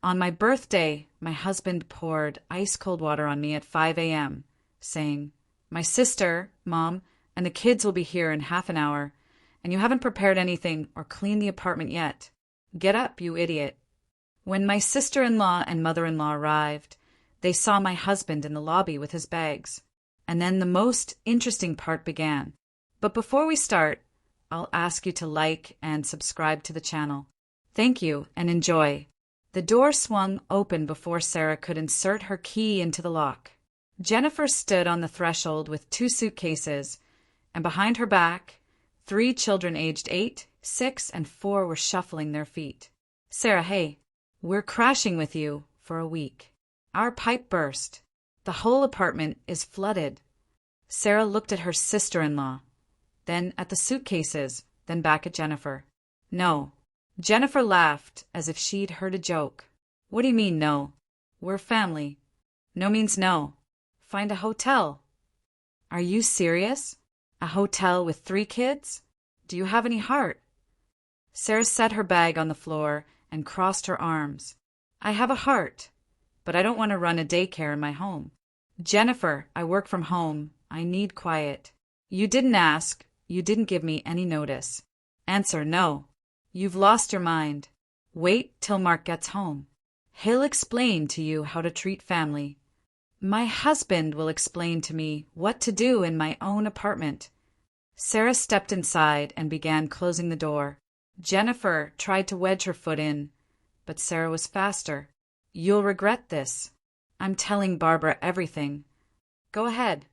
On my birthday, my husband poured ice-cold water on me at 5 a.m., saying, "My sister, Mom, and the kids will be here in half an hour, and you haven't prepared anything or cleaned the apartment yet. Get up, you idiot." When my sister-in-law and mother-in-law arrived, they saw my husband in the lobby with his bags. And then the most interesting part began. But before we start, I'll ask you to like and subscribe to the channel. Thank you and enjoy. The door swung open before Sarah could insert her key into the lock. Jennifer stood on the threshold with 2 suitcases, and behind her back, 3 children aged 8, 6, and 4 were shuffling their feet. "Sarah, hey, we're crashing with you for a week. Our pipe burst. The whole apartment is flooded." Sarah looked at her sister-in-law, then at the suitcases, then back at Jennifer. "No." Jennifer laughed as if she'd heard a joke. "What do you mean, no? We're family." "No means no. Find a hotel." "Are you serious? A hotel with 3 kids? Do you have any heart?" Sarah set her bag on the floor and crossed her arms. "I have a heart, but I don't want to run a daycare in my home. Jennifer, I work from home. I need quiet. You didn't ask. You didn't give me any notice. Answer no. You've lost your mind. Wait till Mark gets home. He'll explain to you how to treat family. My husband will explain to me what to do in my own apartment." Sarah stepped inside and began closing the door. Jennifer tried to wedge her foot in, but Sarah was faster. "You'll regret this. I'm telling Barbara everything." "Go ahead."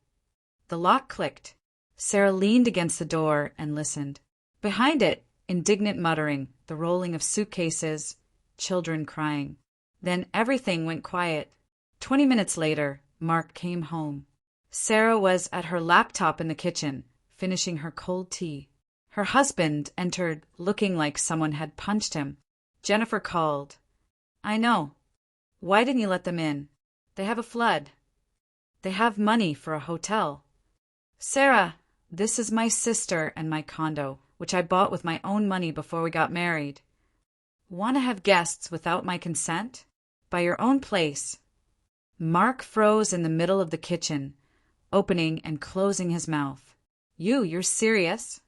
The lock clicked. Sarah leaned against the door and listened. Behind it, indignant muttering, the rolling of suitcases, children crying. Then everything went quiet. 20 minutes later, Mark came home. Sarah was at her laptop in the kitchen, finishing her cold tea. Her husband entered looking like someone had punched him. Jennifer called. "I know. Why didn't you let them in? They have a flood. They have money for a hotel." "Sarah, this is my sister and my condo, which I bought with my own money before we got married. Want to have guests without my consent? By your own place." Mark froze in the middle of the kitchen, opening and closing his mouth. You're serious?"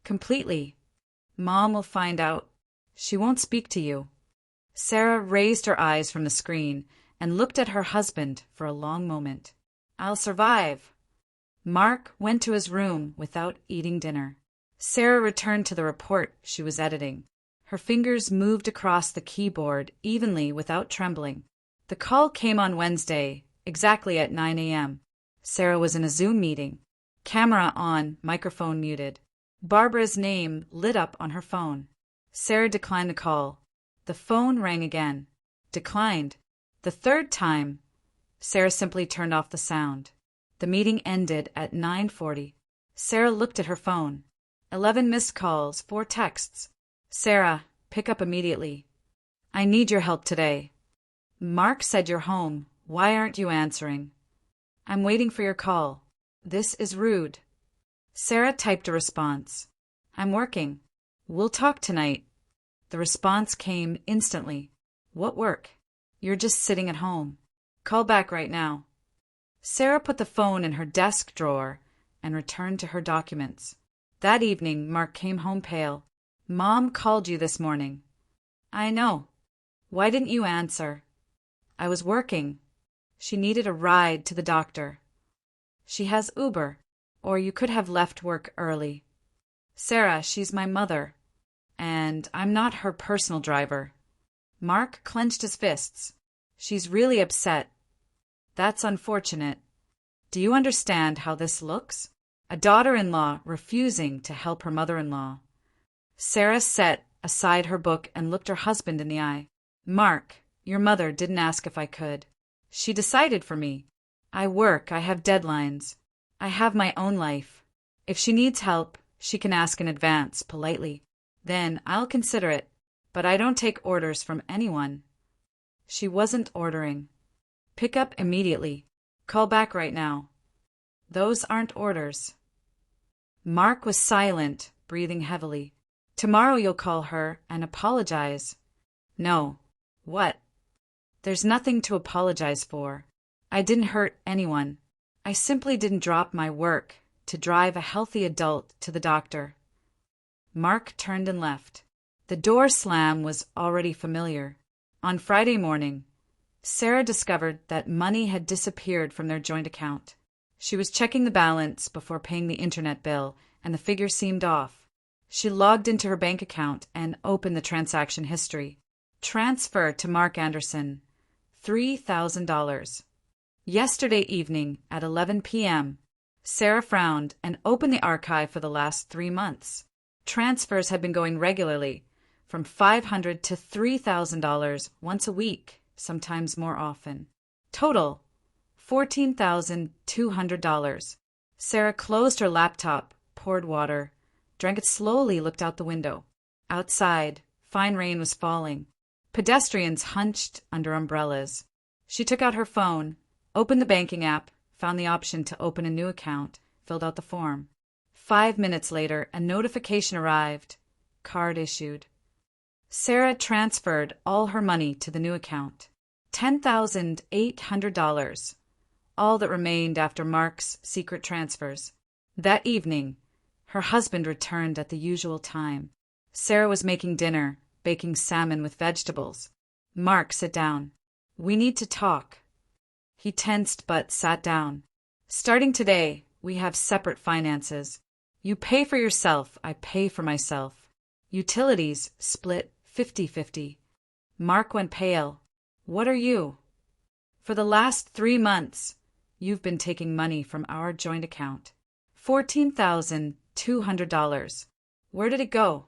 "Completely. Mom will find out. She won't speak to you." Sarah raised her eyes from the screen and looked at her husband for a long moment. "I'll survive." Mark went to his room without eating dinner. Sarah returned to the report she was editing. Her fingers moved across the keyboard evenly without trembling. The call came on Wednesday, exactly at 9 a.m. Sarah was in a Zoom meeting. Camera on, microphone muted. Barbara's name lit up on her phone. Sarah declined the call. The phone rang again. Declined. The 3rd time, Sarah simply turned off the sound. The meeting ended at 9:40. Sarah looked at her phone. 11 missed calls, 4 texts. "Sarah, pick up immediately. I need your help today. Mark said you're home. Why aren't you answering? I'm waiting for your call. This is rude." Sarah typed a response. "I'm working. We'll talk tonight." The response came instantly. "What work? You're just sitting at home. Call back right now." Sarah put the phone in her desk drawer and returned to her documents. That evening, Mark came home pale. "Mom called you this morning." "I know. Why didn't you answer?" "I was working. She needed a ride to the doctor." "She has Uber. Or you could have left work early." "Sarah, she's my mother. And I'm not her personal driver." Mark clenched his fists. "She's really upset. That's unfortunate. Do you understand how this looks? A daughter-in-law refusing to help her mother-in-law." Sarah set aside her book and looked her husband in the eye. "Mark, your mother didn't ask if I could. She decided for me. I work, I have deadlines. I have my own life. If she needs help, she can ask in advance, politely. Then I'll consider it. But I don't take orders from anyone." She wasn't ordering. "Pick up immediately. Call back right now." "Those aren't orders." Mark was silent, breathing heavily. "Tomorrow you'll call her and apologize." "No." "What?" There's nothing to apologize for. I didn't hurt anyone. I simply didn't drop my work to drive a healthy adult to the doctor. Mark turned and left. The door slam was already familiar. On Friday morning, Sarah discovered that money had disappeared from their joint account. She was checking the balance before paying the internet bill, and the figure seemed off. She logged into her bank account and opened the transaction history. Transfer to Mark Anderson, $3,000. Yesterday evening at 11 p.m., Sarah frowned and opened the archive for the last 3 months. Transfers had been going regularly, from $500 to $3,000 once a week, sometimes more often. Total, $14,200. Sarah closed her laptop, poured water, drank it slowly, looked out the window. Outside, fine rain was falling. Pedestrians hunched under umbrellas. She took out her phone, opened the banking app, found the option to open a new account, filled out the form. 5 minutes later, a notification arrived. Card issued. Sarah transferred all her money to the new account. $10,800. All that remained after Mark's secret transfers. That evening, her husband returned at the usual time. Sarah was making dinner, baking salmon with vegetables. Mark, sit down. We need to talk. He tensed but sat down. Starting today, we have separate finances. You pay for yourself, I pay for myself. Utilities split 50-50. Mark went pale. What are you? For the last 3 months, you've been taking money from our joint account. $14,200. Where did it go?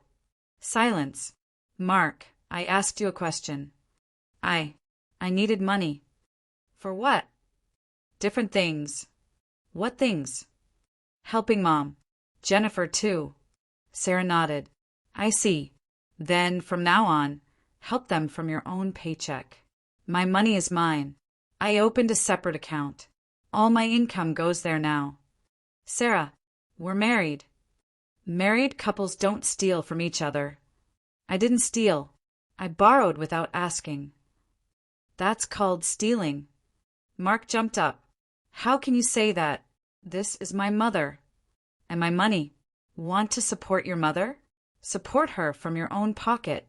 Silence. Mark, I asked you a question. I needed money. For what? Different things. What things? Helping Mom. Jennifer, too. Sarah nodded. I see. Then, from now on, help them from your own paycheck. My money is mine. I opened a separate account. All my income goes there now. Sarah, we're married. Married couples don't steal from each other. I didn't steal. I borrowed without asking. That's called stealing. Mark jumped up. How can you say that? This is my mother. And my money. Want to support your mother? Support her from your own pocket.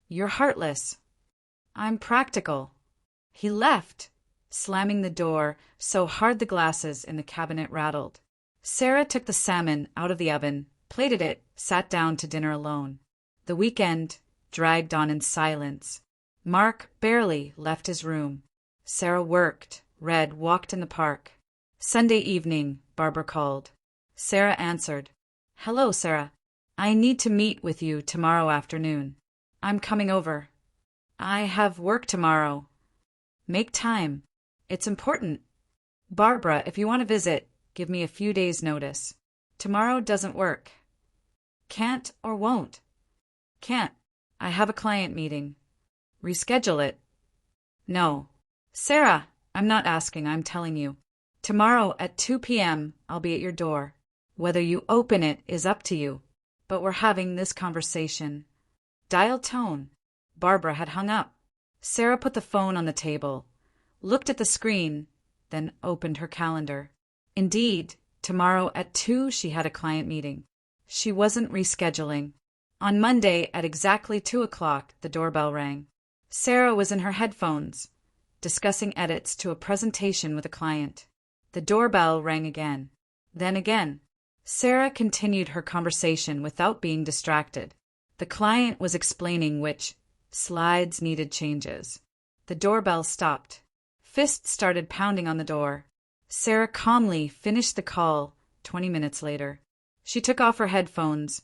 You're heartless. I'm practical. He left, slamming the door so hard the glasses in the cabinet rattled. Sarah took the salmon out of the oven, plated it, sat down to dinner alone. The weekend dragged on in silence. Mark barely left his room. Sarah worked, read, walked in the park. Sunday evening, Barbara called. Sarah answered. Hello, Sarah. I need to meet with you tomorrow afternoon. I'm coming over. I have work tomorrow. Make time. It's important. Barbara, if you want to visit, give me a few days' notice. Tomorrow doesn't work. Can't or won't? Can't. I have a client meeting. Reschedule it. No. Sarah, I'm not asking, I'm telling you. Tomorrow at 2 p.m., I'll be at your door. Whether you open it is up to you. But we're having this conversation. Dial tone. Barbara had hung up. Sarah put the phone on the table, looked at the screen, then opened her calendar. Indeed, tomorrow at 2 she had a client meeting. She wasn't rescheduling. On Monday at exactly 2 o'clock, the doorbell rang. Sarah was in her headphones, discussing edits to a presentation with a client. The doorbell rang again. Then again. Sarah continued her conversation without being distracted. The client was explaining which slides needed changes. The doorbell stopped. Fists started pounding on the door. Sarah calmly finished the call 20 minutes later. She took off her headphones,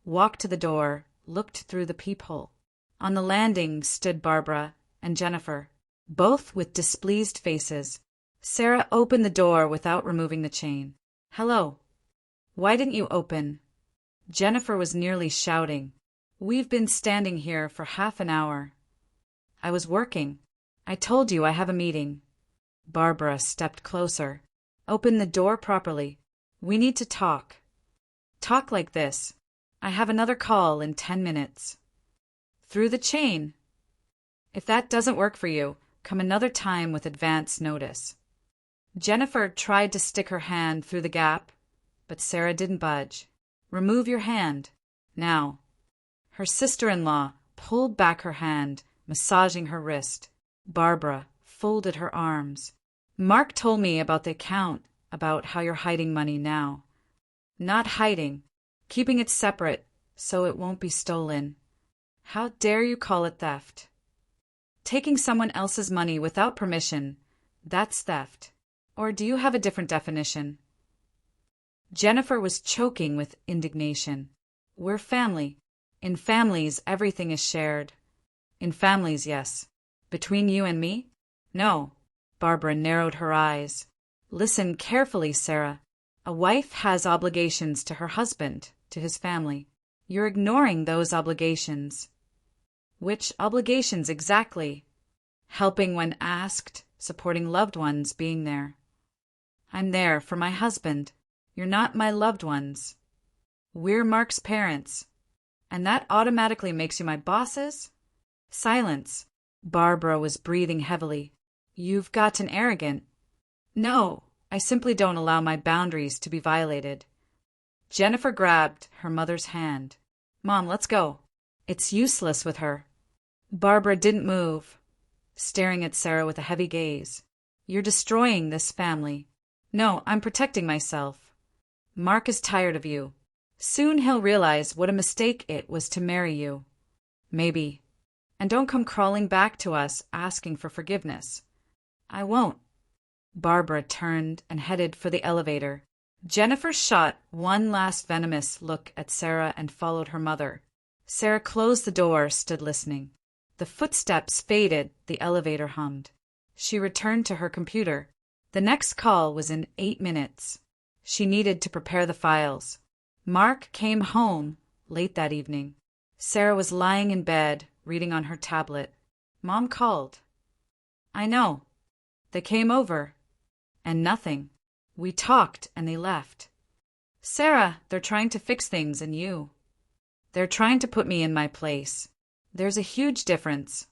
walked to the door, looked through the peephole. On the landing stood Barbara and Jennifer, both with displeased faces. Sarah opened the door without removing the chain. Hello. Why didn't you open? Jennifer was nearly shouting. We've been standing here for half an hour. I was working. I told you I have a meeting. Barbara stepped closer. Open the door properly. We need to talk. Talk like this. I have another call in 10 minutes. Through the chain. If that doesn't work for you, Come another time with advance notice. Jennifer tried to stick her hand through the gap, but Sarah didn't budge. Remove your hand. Now. Her sister-in-law pulled back her hand, massaging her wrist. Barbara folded her arms. Mark told me about the account, about how you're hiding money now. Not hiding, keeping it separate so it won't be stolen. How dare you call it theft? Taking someone else's money without permission, that's theft. Or do you have a different definition? Jennifer was choking with indignation. We're family. In families, everything is shared. In families, yes. Between you and me? No. Barbara narrowed her eyes. Listen carefully, Sarah. A wife has obligations to her husband, to his family. You're ignoring those obligations. Which obligations exactly? Helping when asked, supporting loved ones, being there. I'm there for my husband. You're not my loved ones. We're Mark's parents. And that automatically makes you my bosses? Silence. Barbara was breathing heavily. You've gotten arrogant. No, I simply don't allow my boundaries to be violated. Jennifer grabbed her mother's hand. Mom, let's go. It's useless with her. Barbara didn't move, staring at Sarah with a heavy gaze. You're destroying this family. No, I'm protecting myself. Mark is tired of you. Soon he'll realize what a mistake it was to marry you. Maybe. And don't come crawling back to us asking for forgiveness. I won't. Barbara turned and headed for the elevator. Jennifer shot one last venomous look at Sarah and followed her mother. Sarah closed the door, stood listening. The footsteps faded, the elevator hummed. She returned to her computer. The next call was in 8 minutes. She needed to prepare the files. Mark came home late that evening. Sarah was lying in bed, reading on her tablet. Mom called. I know. They came over. And nothing. We talked and they left. Sarah, they're trying to fix things and you. They're trying to put me in my place. There's a huge difference.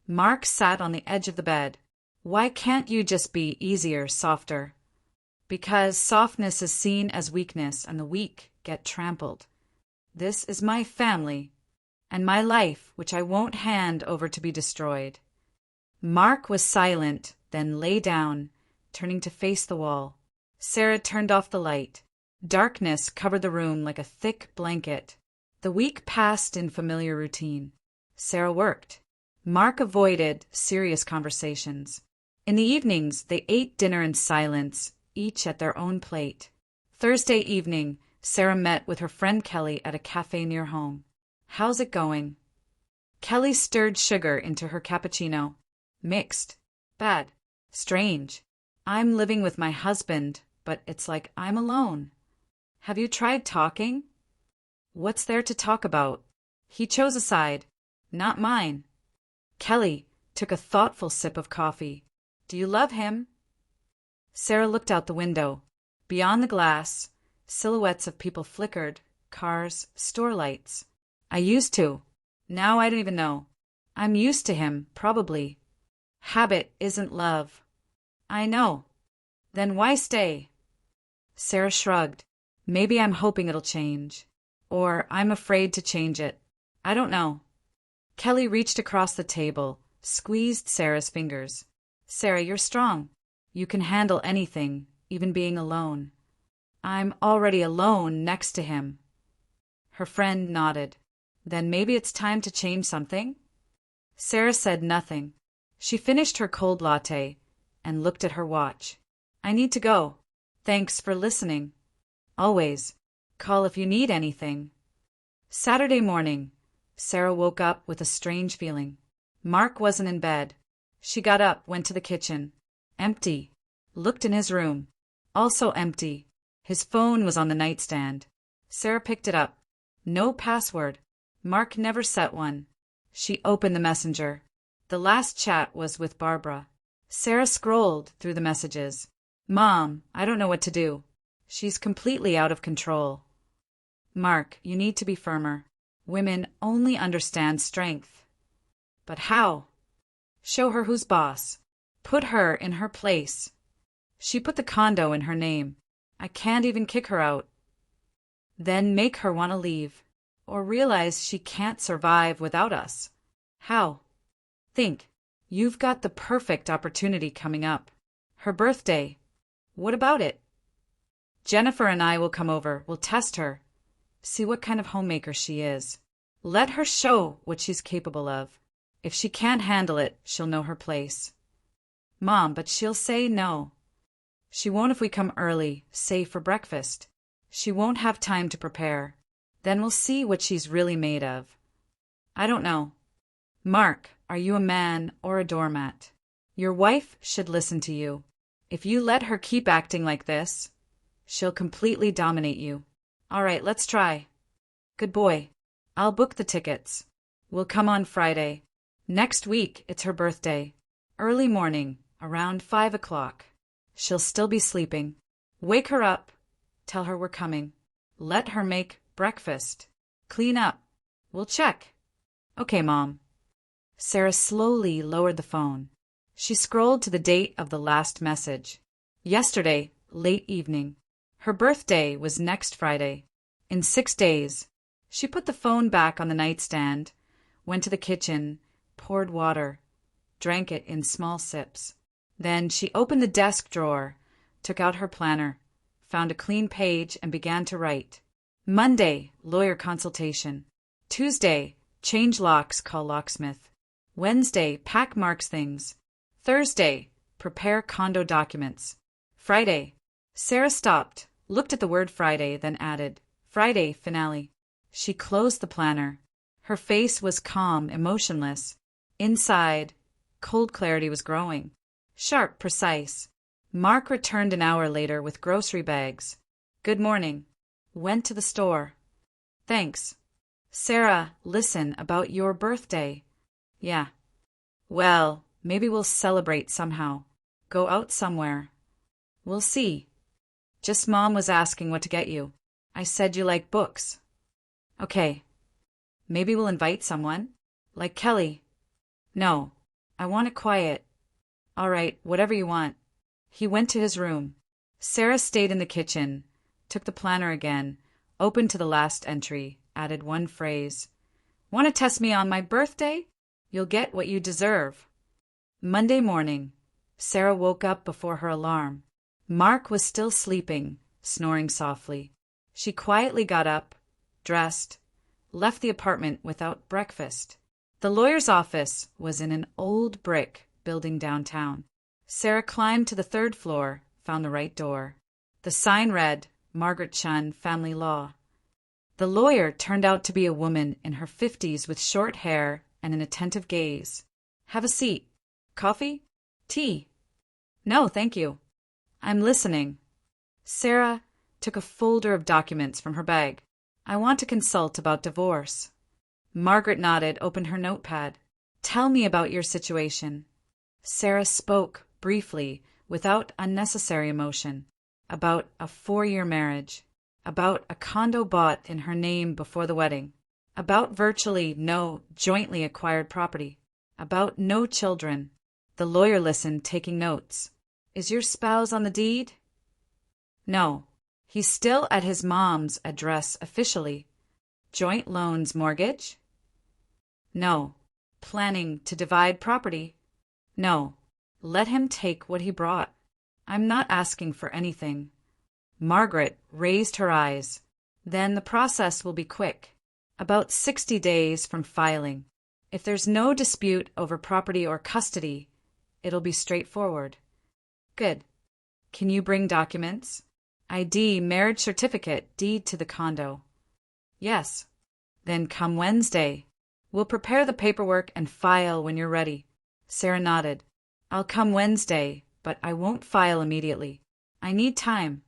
Mark sat on the edge of the bed. Why can't you just be easier, softer? Because softness is seen as weakness and the weak get trampled. This is my family and my life, which I won't hand over to be destroyed. Mark was silent, then lay down, turning to face the wall. Sarah turned off the light. Darkness covered the room like a thick blanket. The week passed in familiar routine. Sarah worked. Mark avoided serious conversations. In the evenings, they ate dinner in silence, each at their own plate. Thursday evening, Sarah met with her friend Kelly at a cafe near home. How's it going? Kelly stirred sugar into her cappuccino. Mixed. Bad. Strange. I'm living with my husband, but it's like I'm alone. Have you tried talking? What's there to talk about? He chose a side. Not mine. Kelly took a thoughtful sip of coffee. Do you love him? Sarah looked out the window. Beyond the glass, silhouettes of people flickered, cars, store lights. I used to. Now I don't even know. I'm used to him, probably. Habit isn't love. I know. Then why stay? Sarah shrugged. Maybe I'm hoping it'll change. Or I'm afraid to change it. I don't know. Kelly reached across the table, squeezed Sarah's fingers. Sarah, you're strong. You can handle anything, even being alone. I'm already alone next to him. Her friend nodded. Then maybe it's time to change something? Sarah said nothing. She finished her cold latte and looked at her watch. I need to go. Thanks for listening. Always. Call if you need anything. Saturday morning. Sarah woke up with a strange feeling. Mark wasn't in bed. She got up, went to the kitchen. Empty. Looked in his room. Also empty. His phone was on the nightstand. Sarah picked it up. No password. Mark never set one. She opened the messenger. The last chat was with Barbara. Sarah scrolled through the messages. Mom, I don't know what to do. She's completely out of control. Mark, you need to be firmer. Women only understand strength. But how? Show her who's boss. Put her in her place. She put the condo in her name. I can't even kick her out. Then make her want to leave, or realize she can't survive without us. How? Think. You've got the perfect opportunity coming up. Her birthday. What about it? Jennifer and I will come over. We'll test her. See what kind of homemaker she is. Let her show what she's capable of. If she can't handle it, she'll know her place. Mom, but she'll say no. She won't if we come early, say for breakfast. She won't have time to prepare. Then we'll see what she's really made of. I don't know. Mark, are you a man or a doormat? Your wife should listen to you. If you let her keep acting like this, she'll completely dominate you. All right, let's try. Good boy. I'll book the tickets. We'll come on Friday. Next week, it's her birthday. Early morning, around 5 o'clock. She'll still be sleeping. Wake her up. Tell her we're coming. Let her make breakfast. Clean up. We'll check. Okay, Mom. Sarah slowly lowered the phone. She scrolled to the date of the last message. Yesterday, late evening. Her birthday was next Friday. In 6 days. She put the phone back on the nightstand, went to the kitchen, poured water, drank it in small sips. Then she opened the desk drawer, took out her planner, found a clean page and began to write. Monday, lawyer consultation. Tuesday, change locks, call locksmith. Wednesday, pack Mark's things. Thursday, prepare condo documents. Friday. Sarah stopped, looked at the word Friday, then added, Friday, finale. She closed the planner. Her face was calm, emotionless. Inside, cold clarity was growing. Sharp, precise. Mark returned an hour later with grocery bags. Good morning. Went to the store. Thanks. Sarah, listen, about your birthday. Yeah. Well, maybe we'll celebrate somehow. Go out somewhere. We'll see. Just Mom was asking what to get you. I said you like books. Okay. Maybe we'll invite someone. Like Kelly. No. I want it quiet. All right, whatever you want. He went to his room. Sarah stayed in the kitchen, took the planner again, opened to the last entry, added one phrase. Want to test me on my birthday? You'll get what you deserve. Monday morning. Sarah woke up before her alarm. Mark was still sleeping, snoring softly. She quietly got up, dressed, left the apartment without breakfast. The lawyer's office was in an old brick building downtown. Sarah climbed to the 3rd floor, found the right door. The sign read, Margaret Chun, Family Law. The lawyer turned out to be a woman in her 50s with short hair and an attentive gaze. Have a seat. Coffee? Tea? No, thank you. I'm listening. Sarah took a folder of documents from her bag. I want to consult about divorce. Margaret nodded, opened her notepad. Tell me about your situation. Sarah spoke briefly, without unnecessary emotion, about a 4-year marriage, about a condo bought in her name before the wedding, about virtually no jointly acquired property, about no children. The lawyer listened, taking notes. Is your spouse on the deed? No. He's still at his mom's address officially. Joint loans mortgage? No. Planning to divide property? No. Let him take what he brought. I'm not asking for anything. Margaret raised her eyes. Then the process will be quick. About 60 days from filing. If there's no dispute over property or custody, it'll be straightforward. Good. Can you bring documents? ID, marriage certificate, deed to the condo. Yes. Then come Wednesday. We'll prepare the paperwork and file when you're ready. Sarah nodded. I'll come Wednesday, but I won't file immediately. I need time.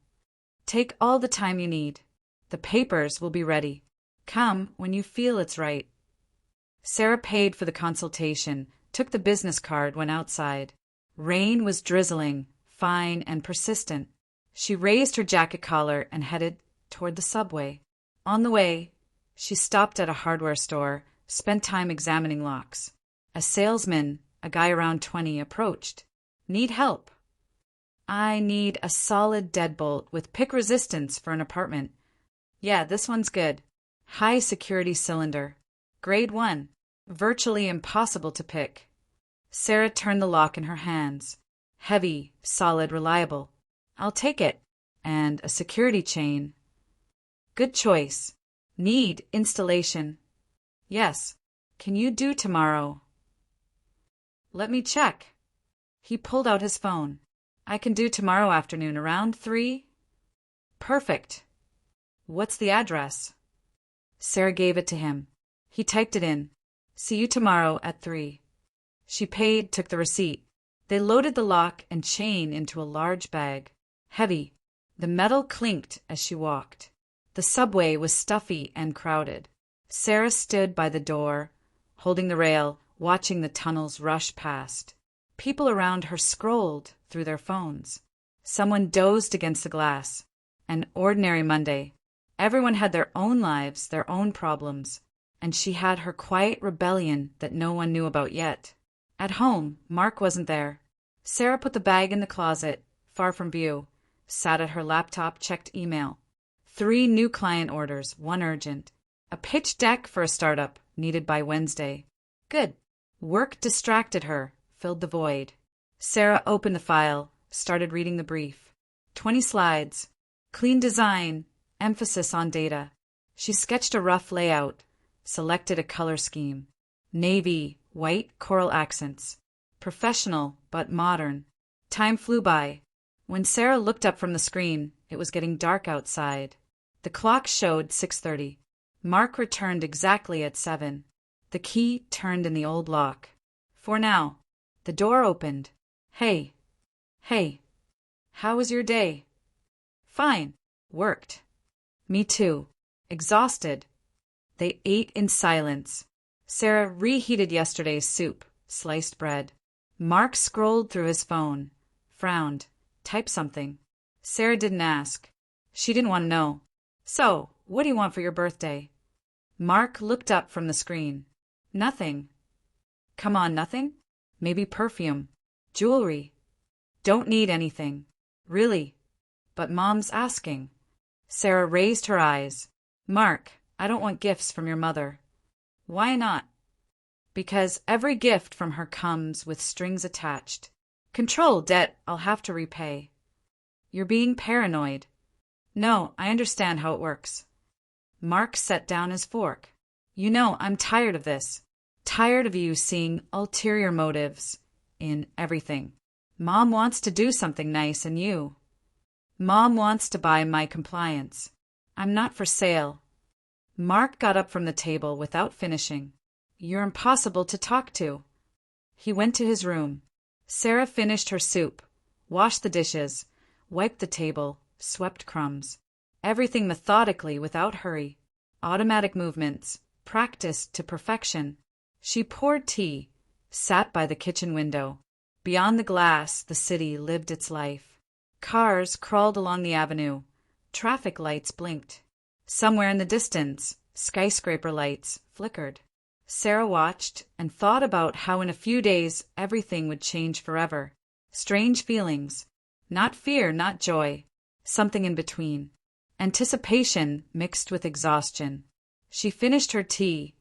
Take all the time you need. The papers will be ready. Come when you feel it's right. Sarah paid for the consultation, took the business card, went outside. Rain was drizzling, fine and persistent. She raised her jacket collar and headed toward the subway. On the way, she stopped at a hardware store, spent time examining locks. A salesman a guy around 20, approached. Need help? I need a solid deadbolt with pick resistance for an apartment. Yeah, this one's good. High security cylinder. Grade 1. Virtually impossible to pick. Sarah turned the lock in her hands. Heavy, solid, reliable. I'll take it. And a security chain. Good choice. Need installation. Yes. Can you do tomorrow? Let me check. He pulled out his phone. I can do tomorrow afternoon around 3. Perfect. What's the address? Sarah gave it to him. He typed it in. See you tomorrow at 3. She paid, took the receipt. They loaded the lock and chain into a large bag. Heavy. The metal clinked as she walked. The subway was stuffy and crowded. Sarah stood by the door, holding the rail, watching the tunnels rush past. People around her scrolled through their phones. Someone dozed against the glass. An ordinary Monday. Everyone had their own lives, their own problems, and she had her quiet rebellion that no one knew about yet. At home, Mark wasn't there. Sarah put the bag in the closet, far from view, sat at her laptop, checked email. 3 new client orders, 1 urgent. A pitch deck for a startup, needed by Wednesday. Good. Work distracted her, filled the void. Sarah opened the file, started reading the brief. 20 slides. Clean design, emphasis on data. She sketched a rough layout, selected a color scheme. Navy, white, coral accents. Professional, but modern. Time flew by. When Sarah looked up from the screen, it was getting dark outside. The clock showed 6:30. Mark returned exactly at 7. The key turned in the old lock. For now. The door opened. Hey. Hey. How was your day? Fine. Worked. Me too. Exhausted. They ate in silence. Sarah reheated yesterday's soup, sliced bread. Mark scrolled through his phone, frowned, typed something. Sarah didn't ask. She didn't want to know. So, what do you want for your birthday? Mark looked up from the screen. Nothing. Come on, nothing? Maybe perfume. Jewelry. Don't need anything. Really. But Mom's asking. Sarah raised her eyes. Mark, I don't want gifts from your mother. Why not? Because every gift from her comes with strings attached. Control debt I'll have to repay. You're being paranoid. No, I understand how it works. Mark set down his fork. You know, I'm tired of this. Tired of you seeing ulterior motives in everything. Mom wants to do something nice and you. Mom wants to buy my compliance. I'm not for sale. Mark got up from the table without finishing. You're impossible to talk to. He went to his room. Sarah finished her soup, washed the dishes, wiped the table, swept crumbs. Everything methodically without hurry. Automatic movements, practiced to perfection. She poured tea, sat by the kitchen window. Beyond the glass, the city lived its life. Cars crawled along the avenue. Traffic lights blinked. Somewhere in the distance, skyscraper lights flickered. Sarah watched and thought about how in a few days everything would change forever. Strange feelings. Not fear, not joy. Something in between. Anticipation mixed with exhaustion. She finished her tea,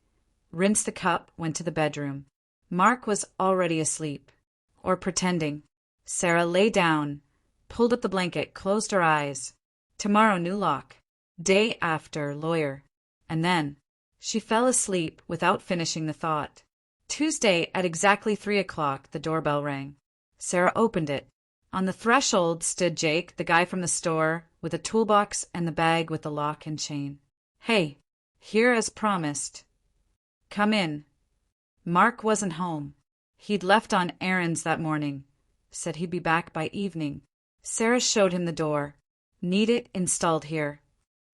rinsed the cup, went to the bedroom. Mark was already asleep. Or pretending. Sarah lay down, pulled up the blanket, closed her eyes. Tomorrow, new lock. Day after, lawyer. And then, she fell asleep without finishing the thought. Tuesday at exactly 3 o'clock, the doorbell rang. Sarah opened it. On the threshold stood Jake, the guy from the store, with a toolbox and the bag with the lock and chain. Hey, here as promised. Come in. Mark wasn't home. He'd left on errands that morning. Said he'd be back by evening. Sarah showed him the door. Need it installed here.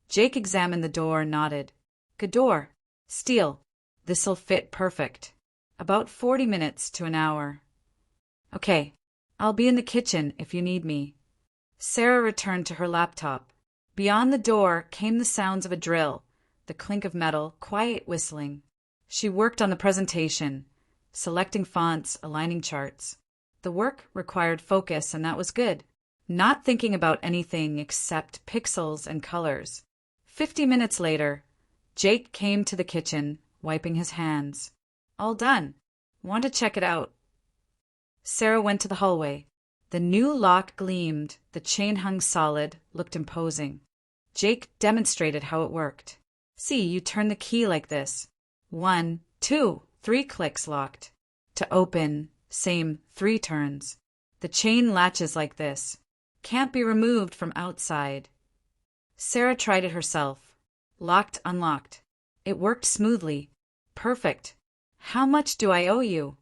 Jake examined the door, nodded. Good door. Steel. This'll fit perfect. About 40 minutes to an hour. Okay. I'll be in the kitchen if you need me. Sarah returned to her laptop. Beyond the door came the sounds of a drill, the clink of metal, quiet whistling. She worked on the presentation, selecting fonts, aligning charts. The work required focus, and that was good. Not thinking about anything except pixels and colors. 50 minutes later, Jake came to the kitchen, wiping his hands. All done. Want to check it out? Sarah went to the hallway. The new lock gleamed, the chain hung solid, looked imposing. Jake demonstrated how it worked. See, you turn the key like this. 1, 2, 3 clicks locked. To open, same 3 turns. The chain latches like this. Can't be removed from outside. Sarah tried it herself. Locked, unlocked. It worked smoothly. Perfect. How much do I owe you?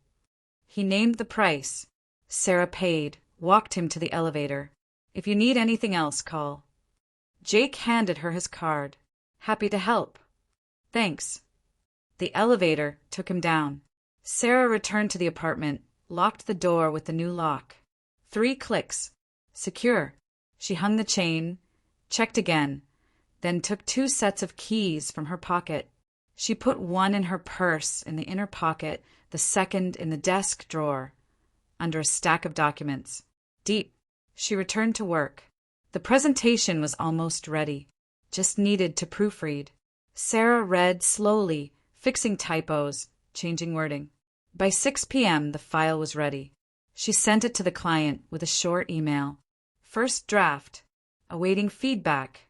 He named the price. Sarah paid, walked him to the elevator. If you need anything else, call. Jake handed her his card. Happy to help. Thanks. The elevator took him down. Sarah returned to the apartment, locked the door with the new lock. 3 clicks. Secure. She hung the chain, checked again, then took 2 sets of keys from her pocket. She put one in her purse in the inner pocket, the second in the desk drawer, under a stack of documents. Deep. She returned to work. The presentation was almost ready. Just needed to proofread. Sarah read slowly, fixing typos, changing wording. By 6 p.m., the file was ready. She sent it to the client with a short email. First draft. Awaiting feedback.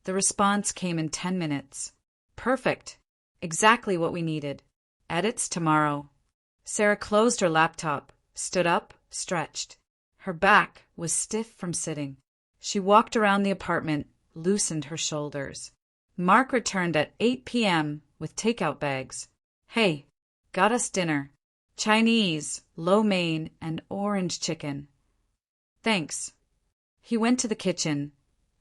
The response came in 10 minutes. Perfect. Exactly what we needed. Edits tomorrow. Sarah closed her laptop, stood up, stretched. Her back was stiff from sitting. She walked around the apartment, loosened her shoulders. Mark returned at 8 p.m. with takeout bags. Hey, got us dinner. Chinese, lo mein, and orange chicken. Thanks. He went to the kitchen,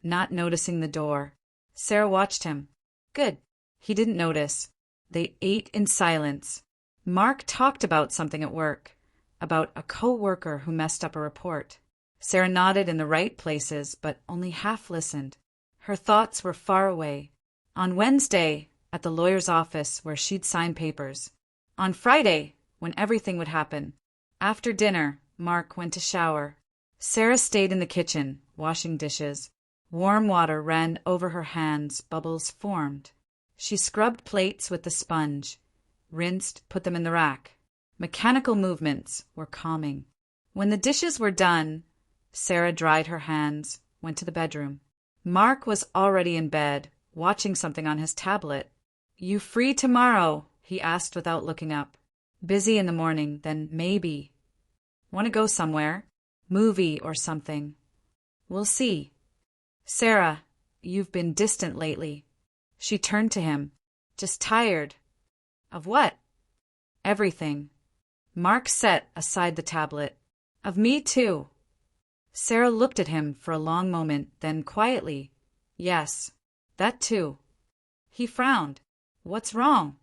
not noticing the door. Sarah watched him. Good. He didn't notice. They ate in silence. Mark talked about something at work, about a co-worker who messed up a report. Sarah nodded in the right places, but only half listened. Her thoughts were far away. On Wednesday, at the lawyer's office where she'd sign papers. On Friday, when everything would happen. After dinner, Mark went to shower. Sarah stayed in the kitchen, washing dishes. Warm water ran over her hands, bubbles formed. She scrubbed plates with the sponge, rinsed, put them in the rack. Mechanical movements were calming. When the dishes were done, Sarah dried her hands, went to the bedroom. Mark was already in bed, watching something on his tablet. You free tomorrow? He asked without looking up. Busy in the morning, then maybe. Want to go somewhere? Movie or something. We'll see. Sarah, you've been distant lately. She turned to him. Just tired. Of what? Everything. Mark set aside the tablet. Of me too. Sarah looked at him for a long moment, then quietly. Yes, that too. He frowned. What's wrong?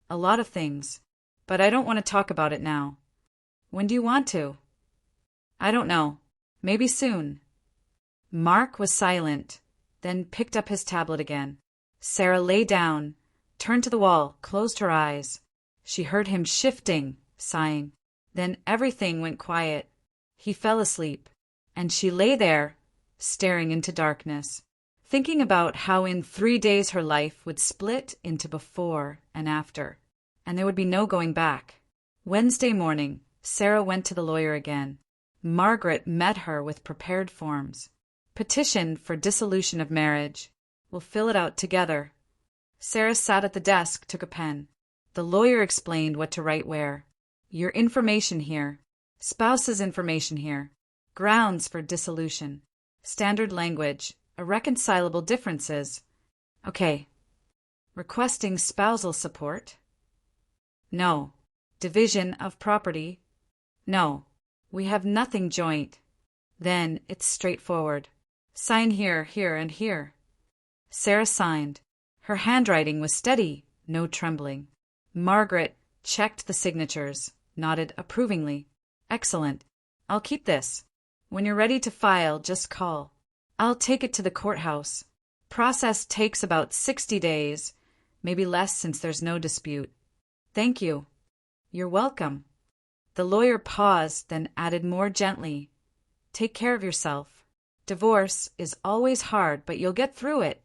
A lot of things. But I don't want to talk about it now. When do you want to? I don't know. Maybe soon. Mark was silent, then picked up his tablet again. Sarah lay down, turned to the wall, closed her eyes. She heard him shifting, sighing. Then everything went quiet. He fell asleep, and she lay there, staring into darkness, thinking about how in 3 days her life would split into before and after, and there would be no going back. Wednesday morning, Sarah went to the lawyer again. Margaret met her with prepared forms. Petition for dissolution of marriage. We'll fill it out together. Sarah sat at the desk, took a pen. The lawyer explained what to write where. Your information here. Spouse's information here. Grounds for dissolution. Standard language. Irreconcilable differences. Okay. Requesting spousal support. No. Division of property. No. We have nothing joint. Then it's straightforward. Sign here, here, and here. Sarah signed. Her handwriting was steady, no trembling. Margaret checked the signatures, nodded approvingly. Excellent. I'll keep this. When you're ready to file, just call. I'll take it to the courthouse. Process takes about 60 days, maybe less since there's no dispute. Thank you. You're welcome. The lawyer paused, then added more gently, Take care of yourself. Divorce is always hard, but you'll get through it.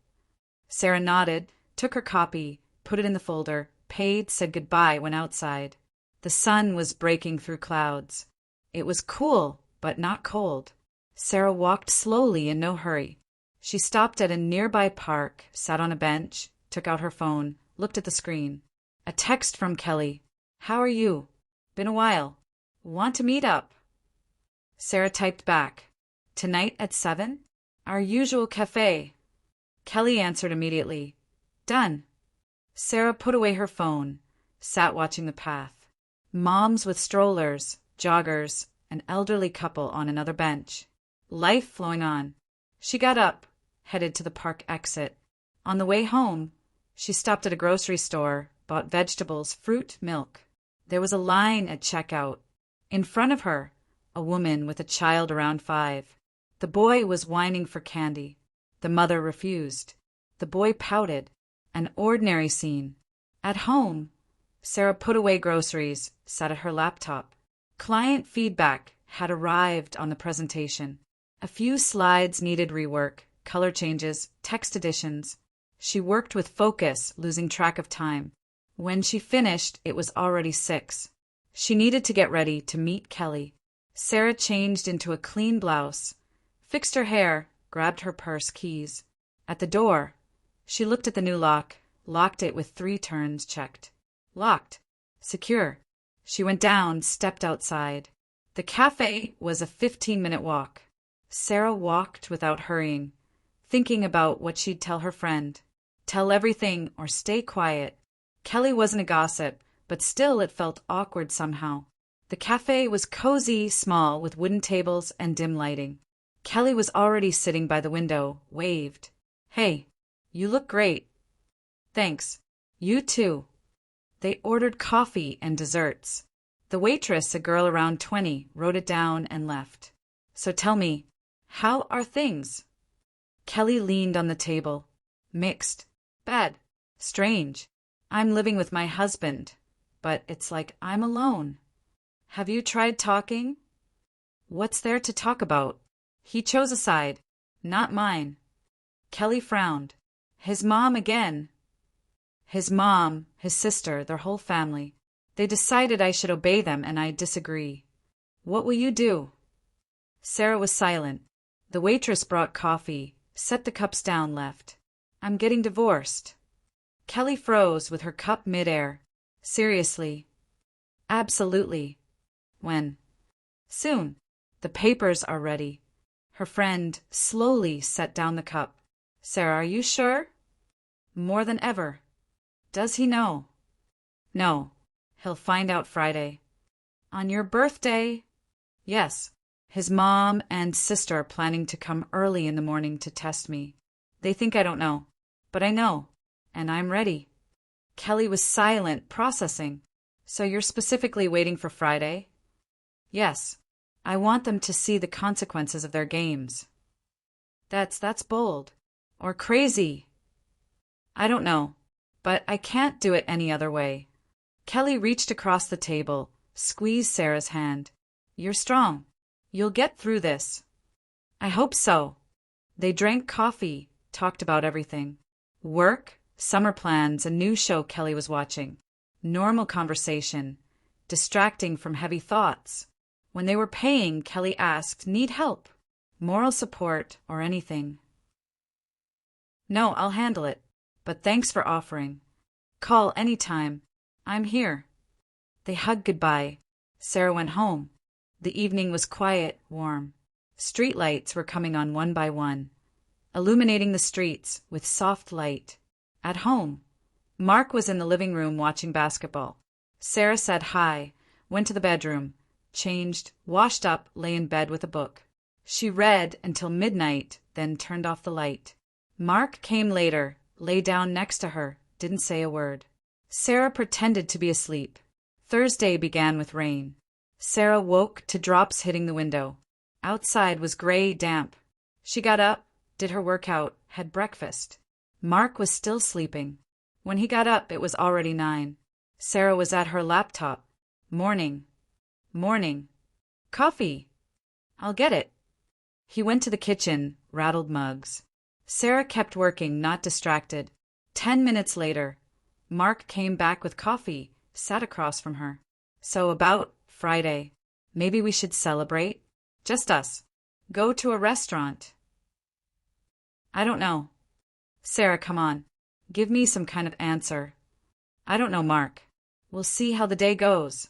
Sarah nodded, took her copy, put it in the folder, paid, said goodbye, went outside. The sun was breaking through clouds. It was cool, but not cold. Sarah walked slowly in no hurry. She stopped at a nearby park, sat on a bench, took out her phone, looked at the screen. A text from Kelly. How are you? Been a while. Want to meet up? Sarah typed back. Tonight at 7? Our usual cafe. Kelly answered immediately. Done. Sarah put away her phone, sat watching the path. Moms with strollers, joggers, an elderly couple on another bench. Life flowing on. She got up, headed to the park exit. On the way home, she stopped at a grocery store, bought vegetables, fruit, milk. There was a line at checkout. In front of her, a woman with a child around 5. The boy was whining for candy. The mother refused. The boy pouted. An ordinary scene. At home, Sarah put away groceries, sat at her laptop. Client feedback had arrived on the presentation. A few slides needed rework, color changes, text additions. She worked with focus, losing track of time. When she finished, it was already 6. She needed to get ready to meet Kelly. Sarah changed into a clean blouse, fixed her hair, grabbed her purse, keys. At the door, she looked at the new lock, locked it with 3 turns, checked. Locked. Secure. She went down, stepped outside. The cafe was a 15-minute walk. Sarah walked without hurrying, thinking about what she'd tell her friend. Tell everything or stay quiet. Kelly wasn't a gossip, but still it felt awkward somehow. The cafe was cozy, small, with wooden tables and dim lighting. Kelly was already sitting by the window, waved. Hey, you look great. Thanks. You too. They ordered coffee and desserts. The waitress, a girl around 20, wrote it down and left. So tell me, how are things? Kelly leaned on the table. Mixed. Bad. Strange. I'm living with my husband, but it's like I'm alone. Have you tried talking? What's there to talk about? He chose a side. Not mine. Kelly frowned. His mom again. His mom, his sister, their whole family. They decided I should obey them, and I disagree. What will you do? Sarah was silent. The waitress brought coffee, set the cups down, left. I'm getting divorced. Kelly froze with her cup midair. Seriously? Absolutely. When? Soon. The papers are ready. Her friend slowly set down the cup. Sarah, are you sure? More than ever. Does he know? No. He'll find out Friday. On your birthday? Yes. His mom and sister are planning to come early in the morning to test me. They think I don't know. But I know. And I'm ready. Kelly was silent, processing. So you're specifically waiting for Friday? Yes. I want them to see the consequences of their games. That's bold. Or crazy. I don't know. But I can't do it any other way. Kelly reached across the table, squeezed Sarah's hand. You're strong. You'll get through this. I hope so. They drank coffee, talked about everything. Work, summer plans, a new show Kelly was watching. Normal conversation, distracting from heavy thoughts. When they were paying, Kelly asked, Need help? Moral support or anything? No, I'll handle it. But thanks for offering. Call anytime. I'm here. They hugged goodbye. Sarah went home. The evening was quiet, warm. Streetlights were coming on one by one, illuminating the streets with soft light. At home, Mark was in the living room watching basketball. Sarah said hi, went to the bedroom, changed, washed up, lay in bed with a book. She read until midnight, then turned off the light. Mark came later, lay down next to her, didn't say a word. Sarah pretended to be asleep. Thursday began with rain. Sarah woke to drops hitting the window. Outside was gray, damp. She got up, did her workout, had breakfast. Mark was still sleeping. When he got up, it was already 9. Sarah was at her laptop. Morning. Morning. Coffee. I'll get it. He went to the kitchen, rattled mugs. Sarah kept working, not distracted. 10 minutes later, Mark came back with coffee, sat across from her. So about Friday, maybe we should celebrate? Just us. Go to a restaurant. I don't know. Sarah, come on. Give me some kind of answer. I don't know, Mark. We'll see how the day goes.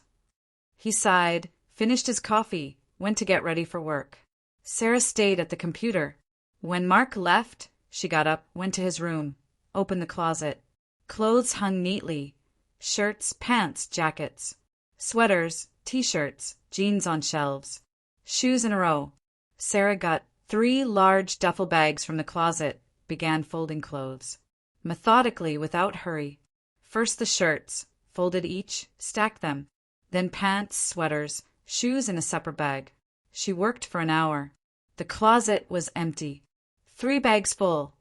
He sighed, finished his coffee, went to get ready for work. Sarah stayed at the computer. When Mark left, she got up, went to his room, opened the closet. Clothes hung neatly. Shirts, pants, jackets. Sweaters, t-shirts, jeans on shelves. Shoes in a row. Sarah got 3 large duffel bags from the closet, began folding clothes. Methodically, without hurry. First the shirts, folded each, stacked them. Then pants, sweaters, shoes in a separate bag. She worked for an hour. The closet was empty. 3 bags full.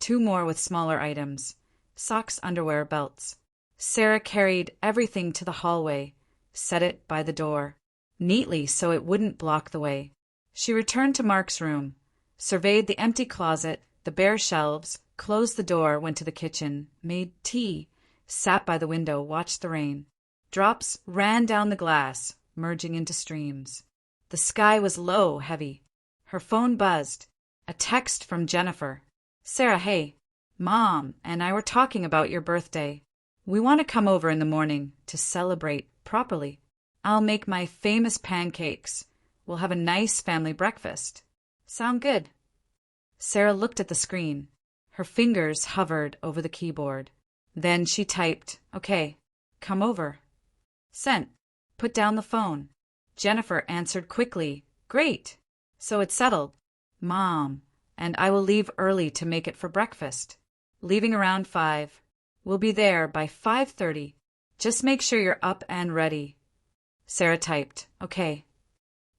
2 more with smaller items. Socks, underwear, belts. Sarah carried everything to the hallway, set it by the door, neatly so it wouldn't block the way. She returned to Mark's room, surveyed the empty closet, the bare shelves, closed the door, went to the kitchen, made tea, sat by the window, watched the rain. Drops ran down the glass, merging into streams. The sky was low, heavy. Her phone buzzed. A text from Jennifer. Sarah, hey. Mom and I were talking about your birthday. We want to come over in the morning to celebrate properly. I'll make my famous pancakes. We'll have a nice family breakfast. Sound good? Sarah looked at the screen. Her fingers hovered over the keyboard. Then she typed, okay, come over. Sent. Put down the phone. Jennifer answered quickly, great. So it's settled. Mom, and I will leave early to make it for breakfast. Leaving around 5. We'll be there by 5:30. Just make sure you're up and ready. Sarah typed, okay.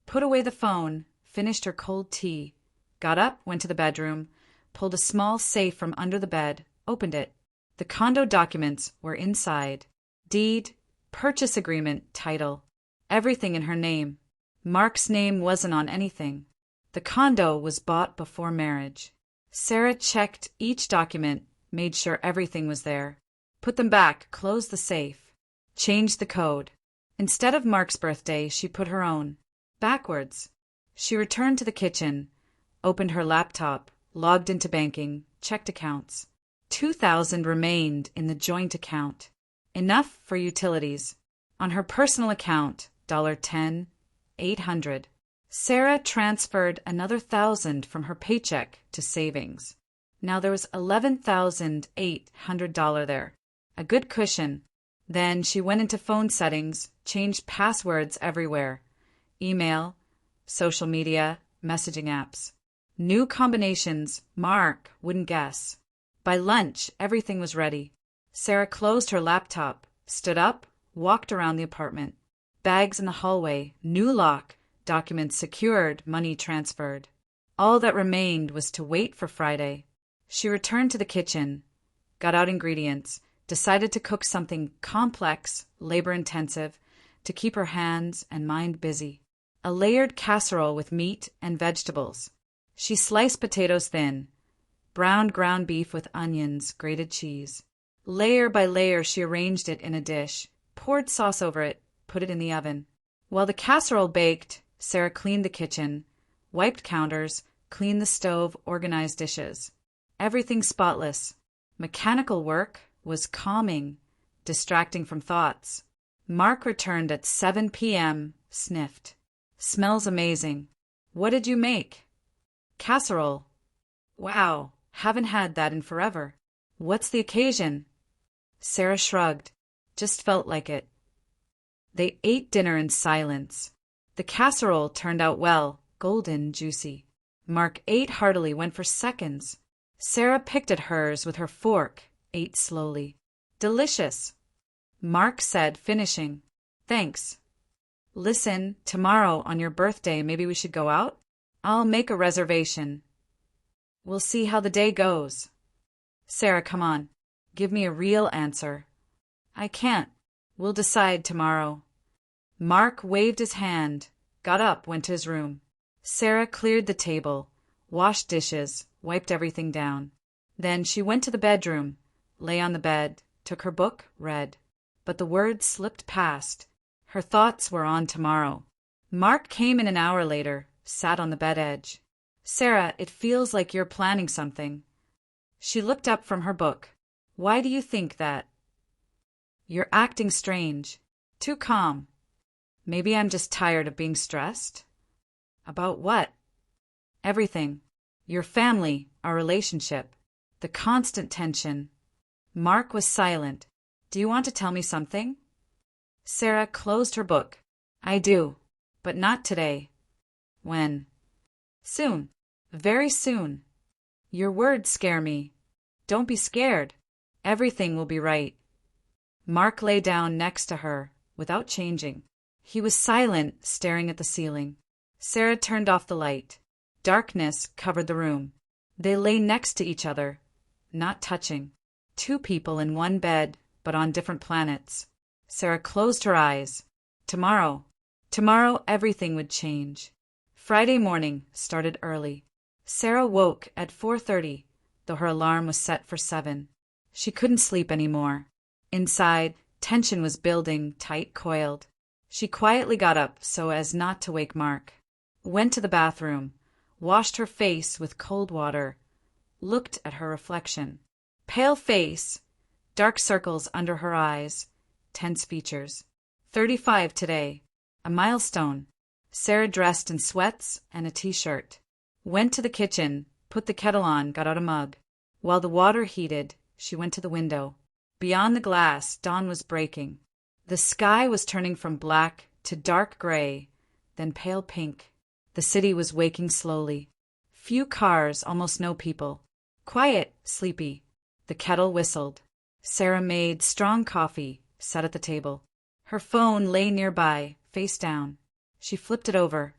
Put away the phone, finished her cold tea, got up, went to the bedroom, pulled a small safe from under the bed, opened it. The condo documents were inside. Deed, purchase agreement, title, everything in her name. Mark's name wasn't on anything. The condo was bought before marriage. Sarah checked each document, made sure everything was there. Put them back, closed the safe. Changed the code. Instead of Mark's birthday, she put her own. Backwards. She returned to the kitchen, opened her laptop, logged into banking, checked accounts. $2,000 remained in the joint account. Enough for utilities. On her personal account, $10, $800. Sarah transferred another $1,000 from her paycheck to savings. Now there was $11,800 there. A good cushion. Then she went into phone settings, changed passwords everywhere. Email, social media, messaging apps. New combinations Mark wouldn't guess. By lunch, everything was ready. Sarah closed her laptop, stood up, walked around the apartment. Bags in the hallway, new lock, documents secured, money transferred. All that remained was to wait for Friday. She returned to the kitchen, got out ingredients, decided to cook something complex, labor-intensive, to keep her hands and mind busy. A layered casserole with meat and vegetables. She sliced potatoes thin, browned ground beef with onions, grated cheese. Layer by layer she arranged it in a dish, poured sauce over it, put it in the oven. While the casserole baked, Sarah cleaned the kitchen, wiped counters, cleaned the stove, organized dishes. Everything spotless. Mechanical work was calming, distracting from thoughts. Mark returned at 7 p.m., sniffed. Smells amazing. What did you make? Casserole. Wow, haven't had that in forever. What's the occasion? Sarah shrugged. Just felt like it. They ate dinner in silence. The casserole turned out well, golden, juicy. Mark ate heartily, went for seconds. Sarah picked at hers with her fork, ate slowly. Delicious. Mark said, finishing. Thanks. Listen, tomorrow on your birthday, maybe we should go out? I'll make a reservation. We'll see how the day goes. Sarah, come on. Give me a real answer. I can't. We'll decide tomorrow. Mark waved his hand, got up, went to his room. Sarah cleared the table, washed dishes, wiped everything down. Then she went to the bedroom, lay on the bed, took her book, read. But the words slipped past. Her thoughts were on tomorrow. Mark came in an hour later, sat on the bed edge. "Sarah, it feels like you're planning something." She looked up from her book. "Why do you think that?" "You're acting strange. Too calm." "Maybe I'm just tired of being stressed." "About what?" "Everything. Your family, our relationship, the constant tension." Mark was silent. "Do you want to tell me something?" Sarah closed her book. "I do, but not today." "When?" "Soon. Very soon." "Your words scare me." "Don't be scared. Everything will be right." Mark lay down next to her, without changing. He was silent, staring at the ceiling. Sarah turned off the light. Darkness covered the room. They lay next to each other, not touching. Two people in one bed, but on different planets. Sarah closed her eyes. Tomorrow everything would change. Friday morning started early. Sarah woke at 4:30, though her alarm was set for 7. She couldn't sleep anymore. Inside, tension was building, tight coiled. She quietly got up so as not to wake Mark. Went to the bathroom, washed her face with cold water, looked at her reflection. Pale face, dark circles under her eyes, tense features. 35 today, a milestone. Sarah dressed in sweats and a t-shirt. Went to the kitchen, put the kettle on, got out a mug. While the water heated, she went to the window. Beyond the glass, dawn was breaking. The sky was turning from black to dark gray, then pale pink. The city was waking slowly. Few cars, almost no people. Quiet, sleepy. The kettle whistled. Sarah made strong coffee, sat at the table. Her phone lay nearby, face down. She flipped it over.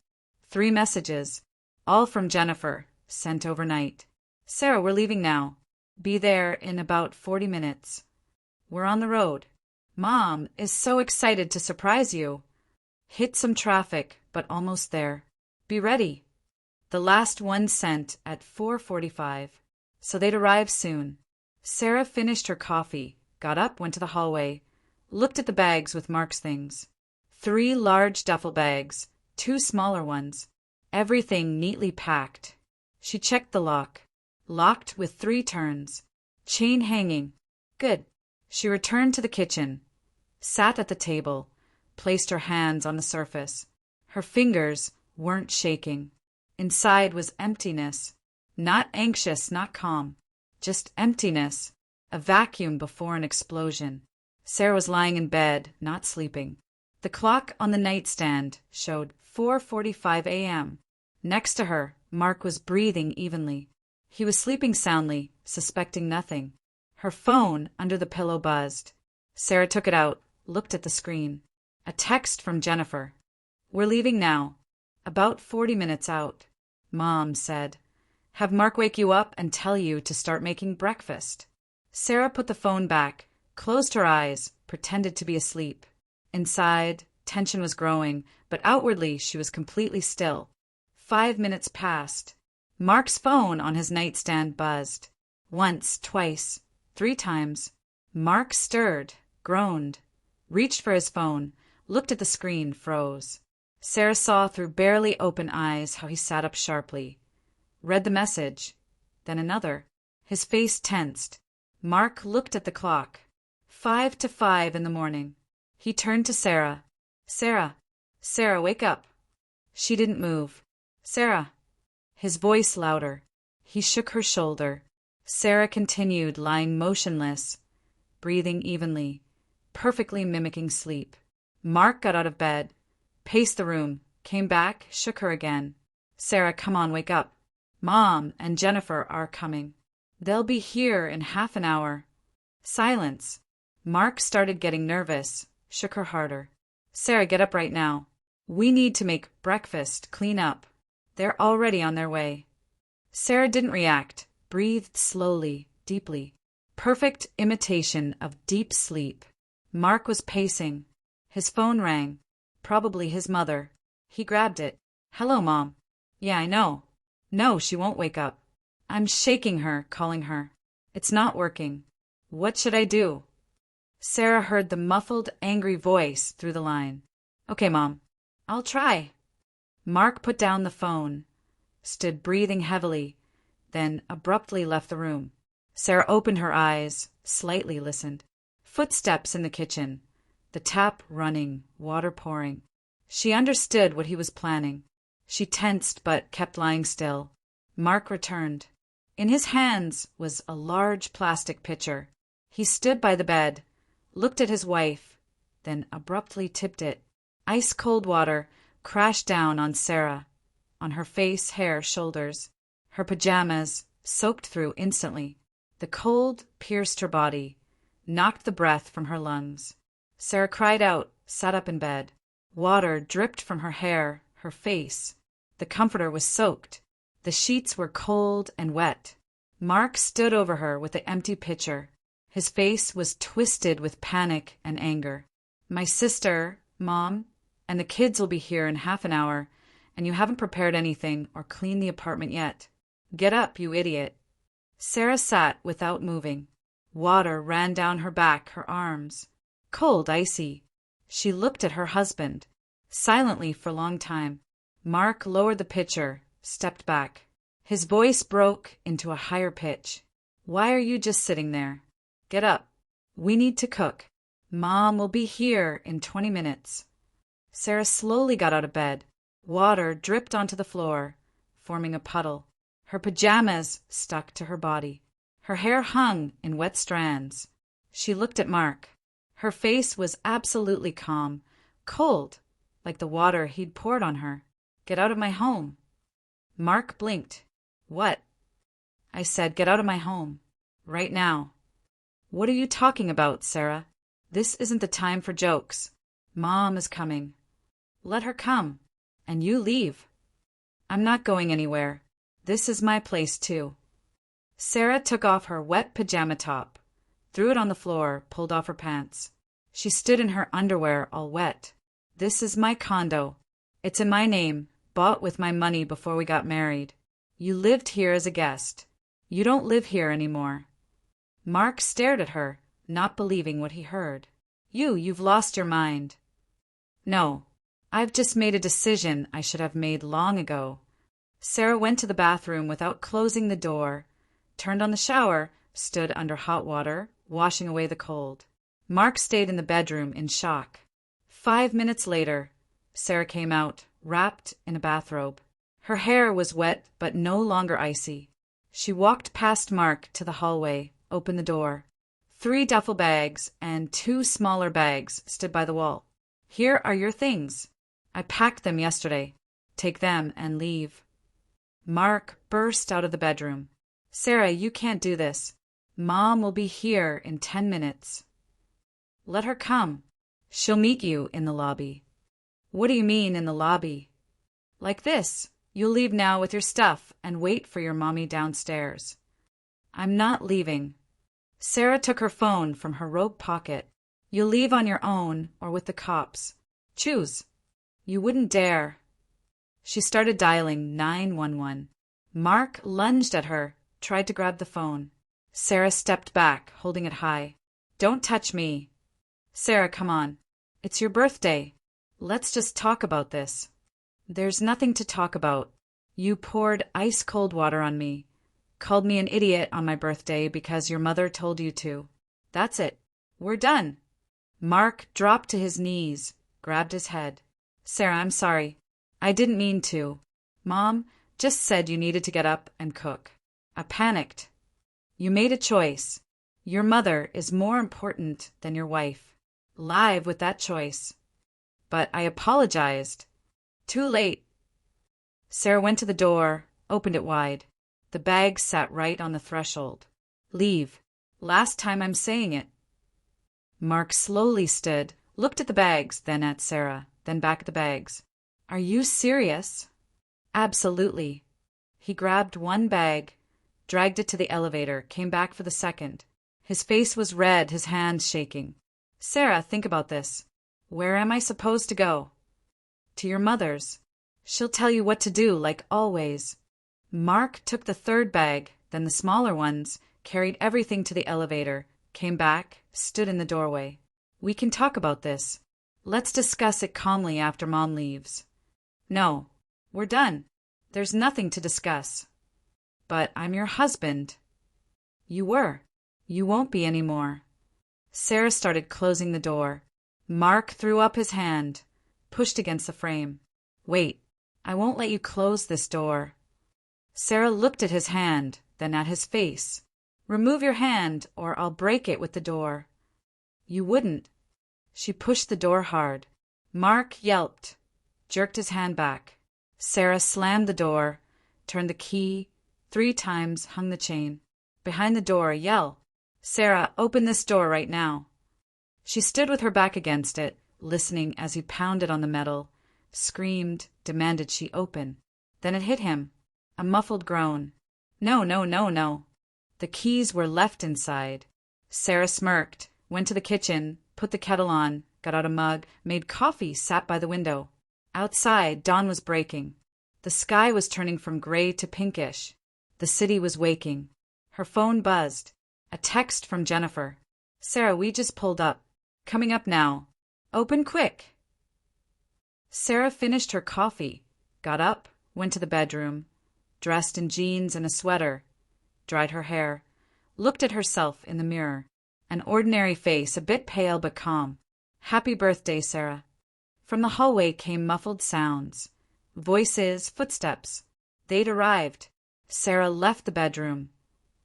3 messages, all from Jennifer, sent overnight. "Sarah, we're leaving now. Be there in about 40 minutes. We're on the road. Mom is so excited to surprise you. Hit some traffic, but almost there. Be ready." The last one sent at 4:45, so they'd arrive soon. Sarah finished her coffee, got up, went to the hallway, looked at the bags with Mark's things. 3 large duffel bags, 2 smaller ones, everything neatly packed. She checked the lock. Locked with 3 turns. Chain hanging. Good. She returned to the kitchen, sat at the table, placed her hands on the surface. Her fingers weren't shaking. Inside was emptiness. Not anxious, not calm. Just emptiness. A vacuum before an explosion. Sarah was lying in bed, not sleeping. The clock on the nightstand showed 4:45 a.m. Next to her, Mark was breathing evenly. He was sleeping soundly, suspecting nothing. Her phone under the pillow buzzed. Sarah took it out, looked at the screen. A text from Jennifer. "We're leaving now. About 40 minutes out." Mom said, "Have Mark wake you up and tell you to start making breakfast." Sarah put the phone back, closed her eyes, pretended to be asleep. Inside, tension was growing, but outwardly she was completely still. 5 minutes passed. Mark's phone on his nightstand buzzed. Once, twice, 3 times. Mark stirred, groaned, reached for his phone, looked at the screen, froze. Sarah saw through barely open eyes how he sat up sharply. Read the message. Then another. His face tensed. Mark looked at the clock. 5 to 5 in the morning. He turned to Sarah. Sarah, wake up." She didn't move. "Sarah." His voice louder. He shook her shoulder. Sarah continued lying motionless, breathing evenly, perfectly mimicking sleep. Mark got out of bed, paced the room, came back, shook her again. "Sarah, come on, wake up. Mom and Jennifer are coming. They'll be here in half an hour." Silence. Mark started getting nervous, shook her harder. "Sarah, get up right now. We need to make breakfast, clean up. They're already on their way." Sarah didn't react, breathed slowly, deeply. Perfect imitation of deep sleep. Mark was pacing. His phone rang. probably his mother. He grabbed it. Hello, Mom. Yeah, I know. No, she won't wake up. I'm shaking her, calling her. It's not working. What should I do? Sarah heard the muffled, angry voice through the line. Okay, Mom. I'll try. Mark put down the phone, stood breathing heavily, then abruptly left the room. Sarah opened her eyes, slightly listened. Footsteps in the kitchen, the tap running, water pouring. She understood what he was planning. She tensed but kept lying still. Mark returned. In his hands was a large plastic pitcher. He stood by the bed, looked at his wife, then abruptly tipped it. Ice-cold water crashed down on Sarah, on her face, hair, shoulders. Her pajamas soaked through instantly. The cold pierced her body, knocked the breath from her lungs. Sarah cried out, sat up in bed. Water dripped from her hair, her face. The comforter was soaked. The sheets were cold and wet. Mark stood over her with the empty pitcher. His face was twisted with panic and anger. My sister, Mom, and the kids will be here in half an hour, and you haven't prepared anything or cleaned the apartment yet. Get up, you idiot. Sarah sat without moving. Water ran down her back, her arms. Cold, icy. She looked at her husband, silently for a long time. Mark lowered the pitcher, stepped back. His voice broke into a higher pitch. Why are you just sitting there? Get up. We need to cook. Mom will be here in 20 minutes. Sarah slowly got out of bed. Water dripped onto the floor, forming a puddle. Her pajamas stuck to her body. Her hair hung in wet strands. She looked at Mark. Her face was absolutely calm, cold, like the water he'd poured on her. Get out of my home. Mark blinked. What? I said, get out of my home. Right now. What are you talking about, Sarah? This isn't the time for jokes. Mom is coming. Let her come. And you leave. I'm not going anywhere. This is my place, too. Sarah took off her wet pajama top, threw it on the floor, pulled off her pants. She stood in her underwear, all wet. This is my condo. It's in my name, bought with my money before we got married. You lived here as a guest. You don't live here anymore. Mark stared at her, not believing what he heard. You've lost your mind. No, I've just made a decision I should have made long ago. Sarah went to the bathroom without closing the door, turned on the shower, stood under hot water, washing away the cold. Mark stayed in the bedroom in shock. 5 minutes later, Sarah came out, wrapped in a bathrobe. Her hair was wet but no longer icy. She walked past Mark to the hallway, opened the door. 3 duffel bags and 2 smaller bags stood by the wall. Here are your things. I packed them yesterday. Take them and leave. Mark burst out of the bedroom. Sarah, you can't do this. Mom will be here in 10 minutes. Let her come. She'll meet you in the lobby. What do you mean in the lobby? Like this. You'll leave now with your stuff and wait for your mommy downstairs. I'm not leaving. Sarah took her phone from her robe pocket. You'll leave on your own or with the cops. Choose. You wouldn't dare. She started dialing 911. Mark lunged at her, tried to grab the phone. Sarah stepped back, holding it high. Don't touch me. Sarah, come on. It's your birthday. Let's just talk about this. There's nothing to talk about. You poured ice-cold water on me. Called me an idiot on my birthday because your mother told you to. That's it. We're done. Mark dropped to his knees, grabbed his head. Sarah, I'm sorry. I didn't mean to. Mom just said you needed to get up and cook. I panicked. You made a choice. Your mother is more important than your wife. Live with that choice. But I apologized. Too late. Sarah went to the door, opened it wide. The bag sat right on the threshold. Leave. Last time I'm saying it. Mark slowly stood, looked at the bags, then at Sarah, then back at the bags. Are you serious? Absolutely. He grabbed one bag, dragged it to the elevator, came back for the second. His face was red, his hands shaking. Sarah, think about this. Where am I supposed to go? To your mother's. She'll tell you what to do, like always. Mark took the third bag, then the smaller ones, carried everything to the elevator, came back, stood in the doorway. We can talk about this. Let's discuss it calmly after Mom leaves. No, we're done. There's nothing to discuss. But I'm your husband. You were. You won't be anymore. Sarah started closing the door. Mark threw up his hand, pushed against the frame. Wait, I won't let you close this door. Sarah looked at his hand, then at his face. Remove your hand, or I'll break it with the door. You wouldn't. She pushed the door hard. Mark yelped, jerked his hand back. Sarah slammed the door, turned the key, 3 times, hung the chain. Behind the door, yell. Sarah, open this door right now. She stood with her back against it, listening as he pounded on the metal, screamed, demanded she open. Then it hit him. A muffled groan. No, no, no, no. The keys were left inside. Sarah smirked, went to the kitchen, put the kettle on, got out a mug, made coffee, sat by the window. Outside, dawn was breaking. The sky was turning from gray to pinkish. The city was waking. Her phone buzzed. A text from Jennifer. Sarah, we just pulled up. Coming up now. Open quick. Sarah finished her coffee, got up, went to the bedroom, dressed in jeans and a sweater, dried her hair, looked at herself in the mirror. An ordinary face, a bit pale but calm. Happy birthday, Sarah. From the hallway came muffled sounds. Voices, footsteps. They'd arrived. Sarah left the bedroom,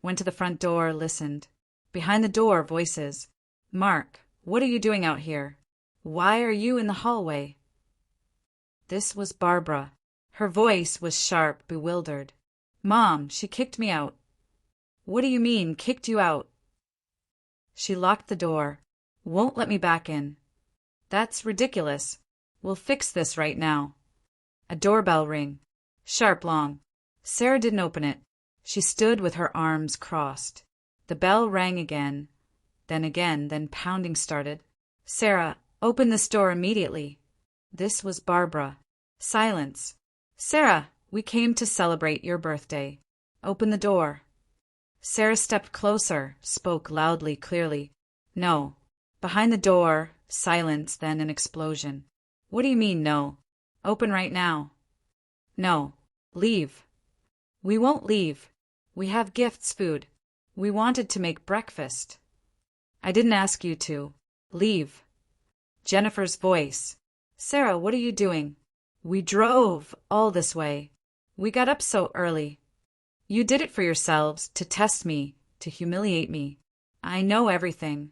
went to the front door, listened. Behind the door, voices. Mark, what are you doing out here? Why are you in the hallway? This was Barbara. Her voice was sharp, bewildered. Mom, she kicked me out. What do you mean, kicked you out? She locked the door. Won't let me back in. That's ridiculous. We'll fix this right now. A doorbell ring. Sharp, long. Sarah didn't open it. She stood with her arms crossed. The bell rang again, then pounding started. Sarah, open this door immediately. This was Barbara. Silence. Sarah, we came to celebrate your birthday. Open the door. Sarah stepped closer, spoke loudly, clearly. No. Behind the door, silence, then an explosion. What do you mean, no? Open right now. No. Leave. We won't leave. We have gifts, food. We wanted to make breakfast. I didn't ask you to. Leave. Jennifer's voice. Sarah, what are you doing? We drove all this way. We got up so early. You did it for yourselves, to test me, to humiliate me. I know everything.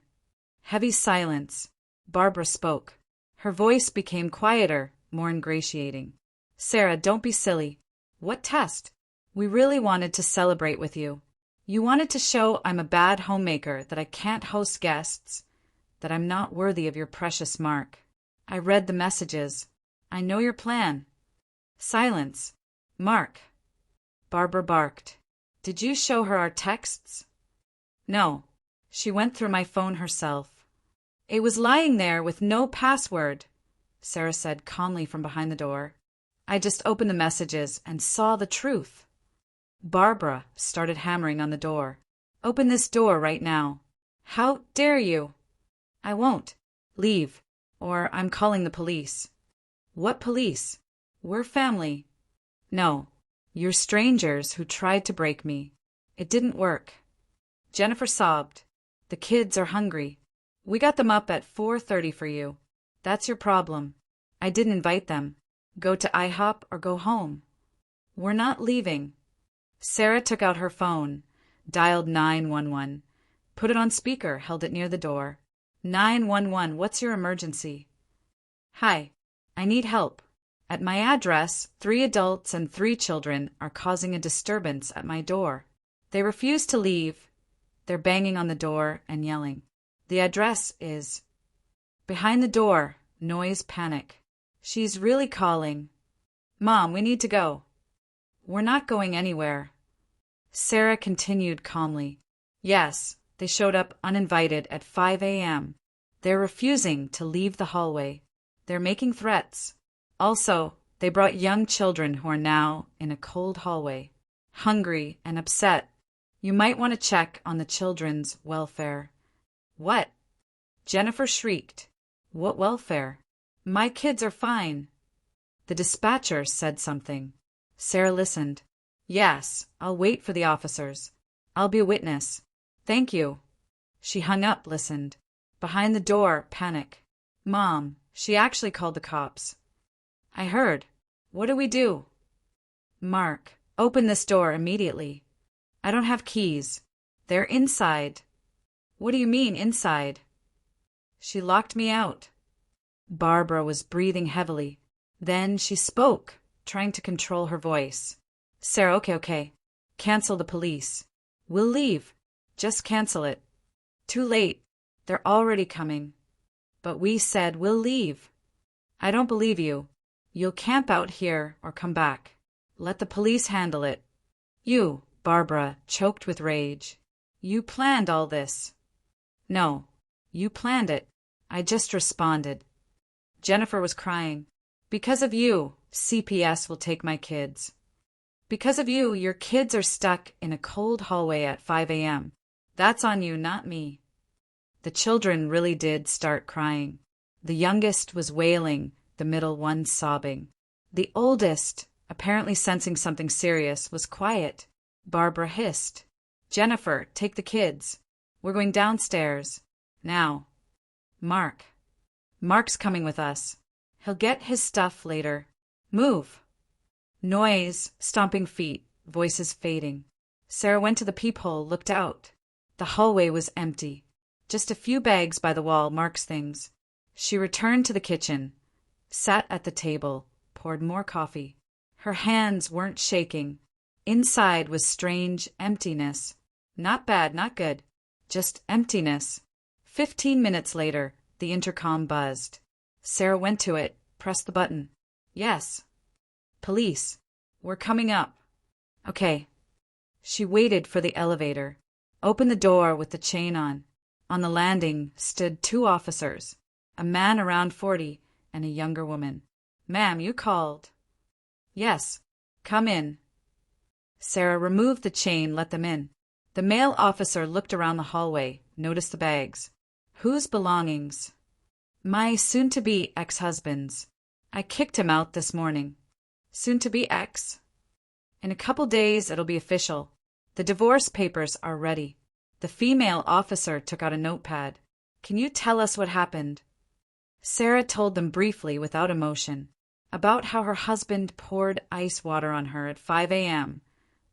Heavy silence. Barbara spoke. Her voice became quieter, more ingratiating. Sarah, don't be silly. What test? We really wanted to celebrate with you. You wanted to show I'm a bad homemaker, that I can't host guests, that I'm not worthy of your precious Mark. I read the messages. I know your plan. Silence. Mark. Barbara barked. Did you show her our texts? No. She went through my phone herself. It was lying there with no password, Sarah said calmly from behind the door. I just opened the messages and saw the truth. Barbara started hammering on the door. Open this door right now. How dare you? I won't. Leave, or I'm calling the police. What police? We're family. No, you're strangers who tried to break me. It didn't work. Jennifer sobbed. The kids are hungry. We got them up at 4:30 for you. That's your problem. I didn't invite them. Go to IHOP or go home. We're not leaving. Sarah took out her phone, dialed 911, put it on speaker, held it near the door. 911, what's your emergency? Hi, I need help. At my address, 3 adults and 3 children are causing a disturbance at my door. They refuse to leave. They're banging on the door and yelling. The address is... Behind the door, noise, panic. She's really calling. Mom, we need to go. We're not going anywhere. Sarah continued calmly. Yes, they showed up uninvited at 5 a.m. They're refusing to leave the hallway. They're making threats. Also, they brought young children who are now in a cold hallway, hungry and upset. You might want to check on the children's welfare. What? Jennifer shrieked. What welfare? My kids are fine. The dispatcher said something. Sarah listened. Yes, I'll wait for the officers. I'll be a witness. Thank you. She hung up, listened. Behind the door, panic. Mom, she actually called the cops. I heard. What do we do? Mark, open this door immediately. I don't have keys. They're inside. What do you mean, inside? She locked me out. Barbara was breathing heavily. Then she spoke, trying to control her voice. Sarah, okay. Cancel the police. We'll leave. Just cancel it. Too late. They're already coming. But we said we'll leave. I don't believe you. You'll camp out here or come back. Let the police handle it. You, Barbara, choked with rage. You planned all this. No, you planned it. I just responded. Jennifer was crying. Because of you, CPS will take my kids. Because of you, your kids are stuck in a cold hallway at 5 a.m. That's on you, not me. The children really did start crying. The youngest was wailing, the middle one sobbing. The oldest, apparently sensing something serious, was quiet. Barbara hissed. Jennifer, take the kids. We're going downstairs. Now. Mark's coming with us. He'll get his stuff later. Move. Noise, stomping feet, voices fading. Sarah went to the peephole, looked out. The hallway was empty. Just a few bags by the wall, Mark's things. She returned to the kitchen, sat at the table, poured more coffee. Her hands weren't shaking. Inside was strange emptiness. Not bad, not good. Just emptiness. 15 minutes later, the intercom buzzed. Sarah went to it, pressed the button. Yes. Police. We're coming up. Okay. She waited for the elevator. Opened the door with the chain on. On the landing stood 2 officers, a man around 40 and a younger woman. Ma'am, you called. Yes. Come in. Sarah removed the chain, let them in. The male officer looked around the hallway, noticed the bags. Whose belongings? My soon-to-be ex-husband's. I kicked him out this morning. Soon-to-be ex? In a couple days it'll be official. The divorce papers are ready. The female officer took out a notepad. Can you tell us what happened? Sarah told them briefly, without emotion, about how her husband poured ice water on her at 5 a.m.,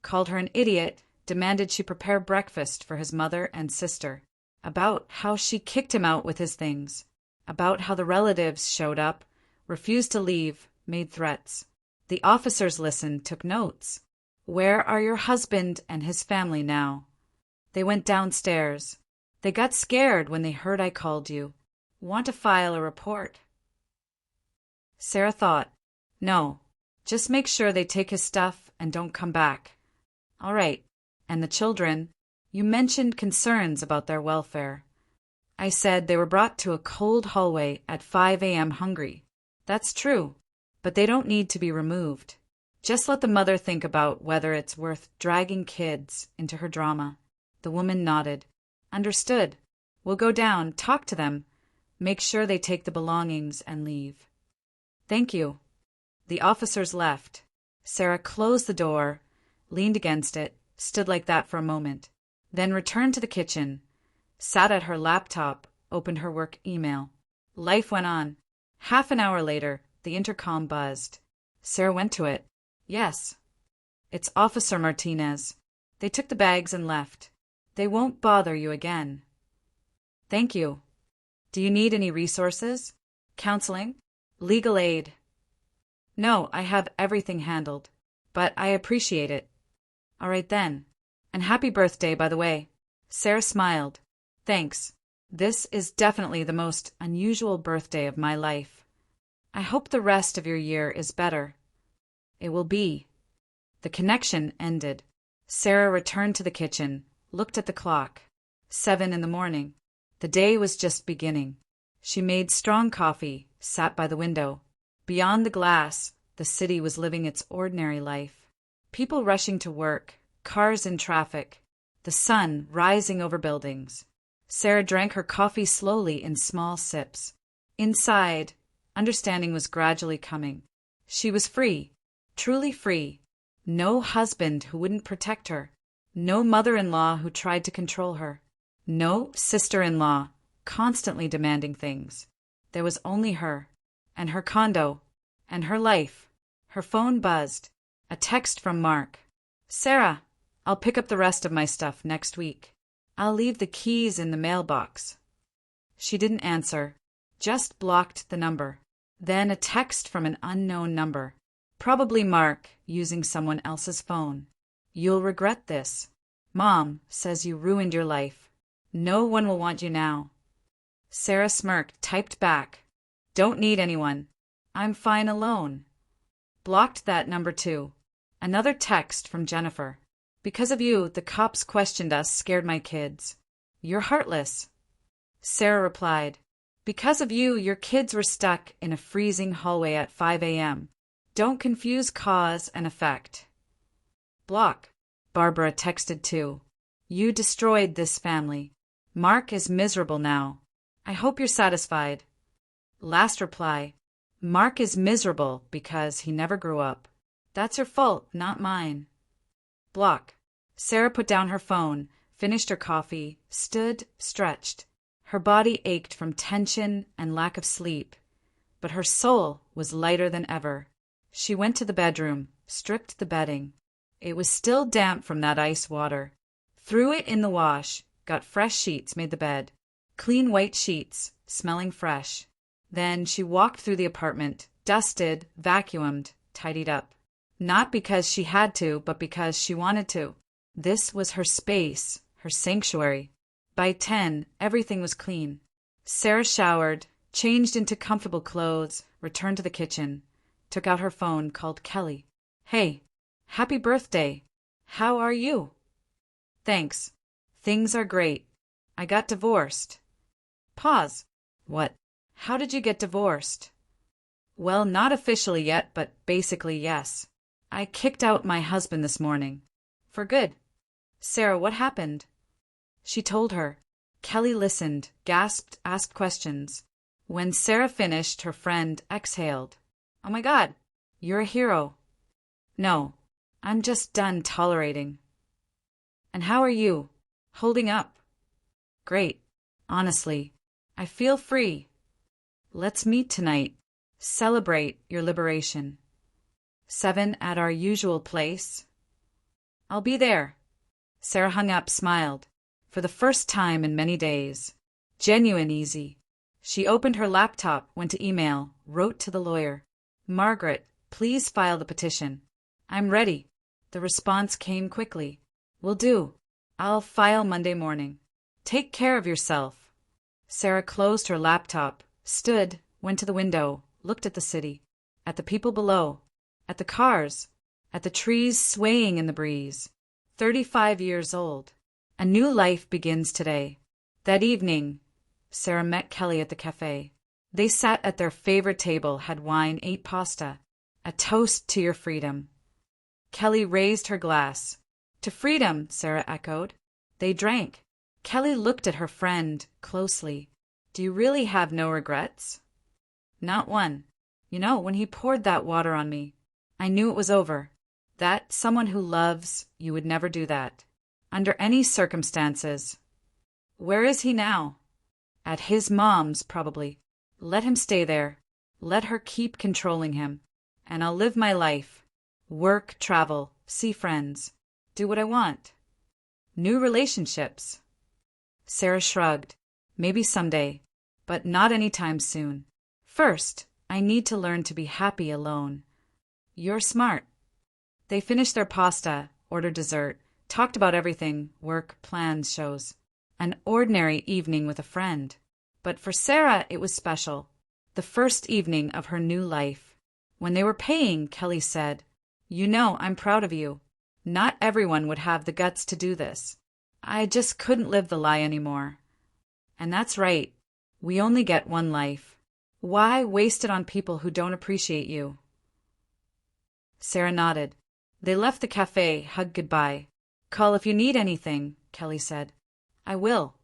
called her an idiot, demanded she prepare breakfast for his mother and sister, about how she kicked him out with his things, about how the relatives showed up, refused to leave, made threats. The officers listened, took notes. Where are your husband and his family now? They went downstairs. They got scared when they heard I called you. Want to file a report? Sarah thought, no, just make sure they take his stuff and don't come back. All right. And the children? You mentioned concerns about their welfare. I said they were brought to a cold hallway at 5 a.m. hungry. That's true, but they don't need to be removed. Just let the mother think about whether it's worth dragging kids into her drama. The woman nodded. Understood. We'll go down, talk to them, make sure they take the belongings and leave. Thank you. The officers left. Sarah closed the door, leaned against it, stood like that for a moment, then returned to the kitchen, sat at her laptop, opened her work email. Life went on. Half an hour later, the intercom buzzed. Sarah went to it. Yes. It's Officer Martinez. They took the bags and left. They won't bother you again. Thank you. Do you need any resources? Counseling? Legal aid? No, I have everything handled, but I appreciate it. All right then. And happy birthday, by the way. Sarah smiled. Thanks. This is definitely the most unusual birthday of my life. I hope the rest of your year is better. It will be. The connection ended. Sarah returned to the kitchen, looked at the clock. 7 a.m. The day was just beginning. She made strong coffee, sat by the window. Beyond the glass, the city was living its ordinary life. People rushing to work, cars in traffic, the sun rising over buildings. Sarah drank her coffee slowly in small sips. Inside, understanding was gradually coming. She was free, truly free. No husband who wouldn't protect her. No mother-in-law who tried to control her. No sister-in-law constantly demanding things. There was only her, and her condo, and her life. Her phone buzzed. A text from Mark. "Sarah, I'll pick up the rest of my stuff next week. I'll leave the keys in the mailbox." She didn't answer, just blocked the number. Then a text from an unknown number. Probably Mark, using someone else's phone. "You'll regret this. Mom says you ruined your life. No one will want you now." Sarah smirked, typed back. "Don't need anyone. I'm fine alone." Blocked that number too. Another text from Jennifer. "Because of you, the cops questioned us, scared my kids. You're heartless." Sarah replied, "Because of you, your kids were stuck in a freezing hallway at 5 a.m. Don't confuse cause and effect." Block. Barbara texted too. "You destroyed this family. Mark is miserable now. I hope you're satisfied." Last reply. "Mark is miserable because he never grew up. That's your fault, not mine." Block. Sarah put down her phone, finished her coffee, stood, stretched. Her body ached from tension and lack of sleep, but her soul was lighter than ever. She went to the bedroom, stripped the bedding. It was still damp from that ice water. Threw it in the wash, got fresh sheets, made the bed. Clean white sheets, smelling fresh. Then she walked through the apartment, dusted, vacuumed, tidied up. Not because she had to, but because she wanted to. This was her space, her sanctuary. By 10, everything was clean. Sarah showered, changed into comfortable clothes, returned to the kitchen, took out her phone, called Kelly. "Hey, happy birthday. How are you?" "Thanks. Things are great. I got divorced." Pause. "What? How did you get divorced?" "Well, not officially yet, but basically yes. I kicked out my husband this morning. For good." "Sarah, what happened?" She told her. Kelly listened, gasped, asked questions. When Sarah finished, her friend exhaled. "Oh my God, you're a hero." "No, I'm just done tolerating." "And how are you? Holding up?" "Great. Honestly, I feel free." "Let's meet tonight. Celebrate your liberation." 7 at our usual place. "I'll be there." Sarah hung up, smiled. For the first time in many days. Genuine easy. She opened her laptop, went to email, wrote to the lawyer. "Margaret, please file the petition." "I'm ready." The response came quickly. "Will do. I'll file Monday morning." "Take care of yourself." Sarah closed her laptop, stood, went to the window, looked at the city, at the people below, at the cars, at the trees swaying in the breeze. 35 years old. A new life begins today. That evening, Sarah met Kelly at the cafe. They sat at their favorite table, had wine, ate pasta. A toast to your freedom. Kelly raised her glass. "To freedom," Sarah echoed. They drank. Kelly looked at her friend closely. "Do you really have no regrets?" "Not one. You know, when he poured that water on me, I knew it was over. That someone who loves you would never do that. Under any circumstances." "Where is he now?" "At his mom's, probably. Let him stay there. Let her keep controlling him. And I'll live my life. Work, travel, see friends. Do what I want." "New relationships?" Sarah shrugged. "Maybe someday, but not anytime soon. First, I need to learn to be happy alone." "You're smart." They finished their pasta, ordered dessert, talked about everything, work, plans, shows. An ordinary evening with a friend. But for Sarah, it was special. The first evening of her new life. When they were paying, Kelly said, "You know, I'm proud of you. Not everyone would have the guts to do this. I just couldn't live the lie anymore." And that's right. We only get one life. Why waste it on people who don't appreciate you? Sarah nodded. They left the cafe, hugged goodbye. Call if you need anything, Kelly said. I will.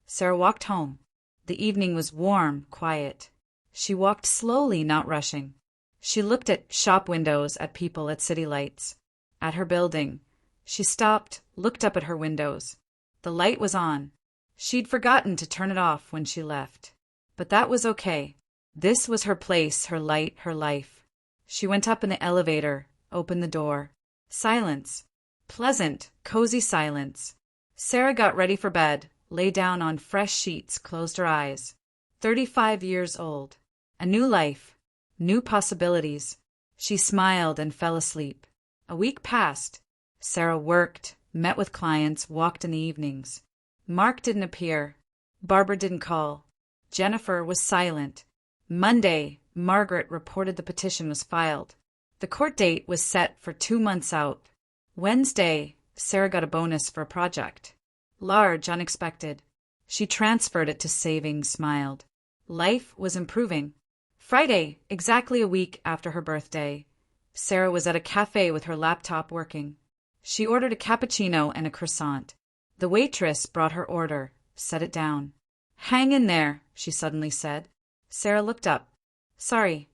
Sarah walked home. The evening was warm, quiet. She walked slowly, not rushing. She looked at shop windows, at people, at city lights. At her building. She stopped, looked up at her windows. The light was on. She'd forgotten to turn it off when she left. But that was okay. This was her place, her light, her life. She went up in the elevator, opened the door. Silence. Pleasant, cozy silence. Sarah got ready for bed, lay down on fresh sheets, closed her eyes. 35 years old. A new life. New possibilities. She smiled and fell asleep. A week passed. Sarah worked, met with clients, walked in the evenings. Mark didn't appear. Barbara didn't call. Jennifer was silent. Monday, Margaret reported the petition was filed. The court date was set for 2 months out. Wednesday, Sarah got a bonus for a project. Large, unexpected. She transferred it to savings, smiled. Life was improving. Friday, exactly a week after her birthday, Sarah was at a cafe with her laptop working. She ordered a cappuccino and a croissant. The waitress brought her order, set it down. Hang in there, she suddenly said. Sarah looked up. Sorry.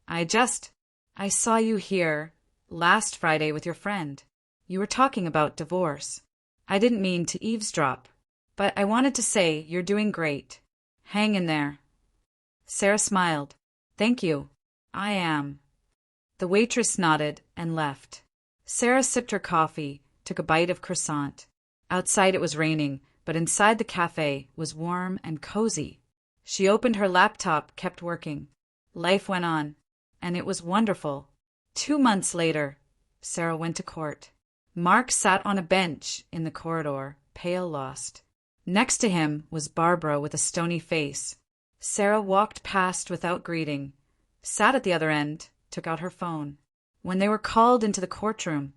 I saw you here last Friday with your friend. You were talking about divorce. I didn't mean to eavesdrop, but I wanted to say you're doing great. Hang in there. Sarah smiled. Thank you. I am. The waitress nodded and left. Sarah sipped her coffee, took a bite of croissant. Outside it was raining, but inside the cafe was warm and cozy. She opened her laptop, kept working. Life went on, and it was wonderful. 2 months later, Sarah went to court. Mark sat on a bench in the corridor, pale, lost. Next to him was Barbara with a stony face. Sarah walked past without greeting, sat at the other end, took out her phone. When they were called into the courtroom,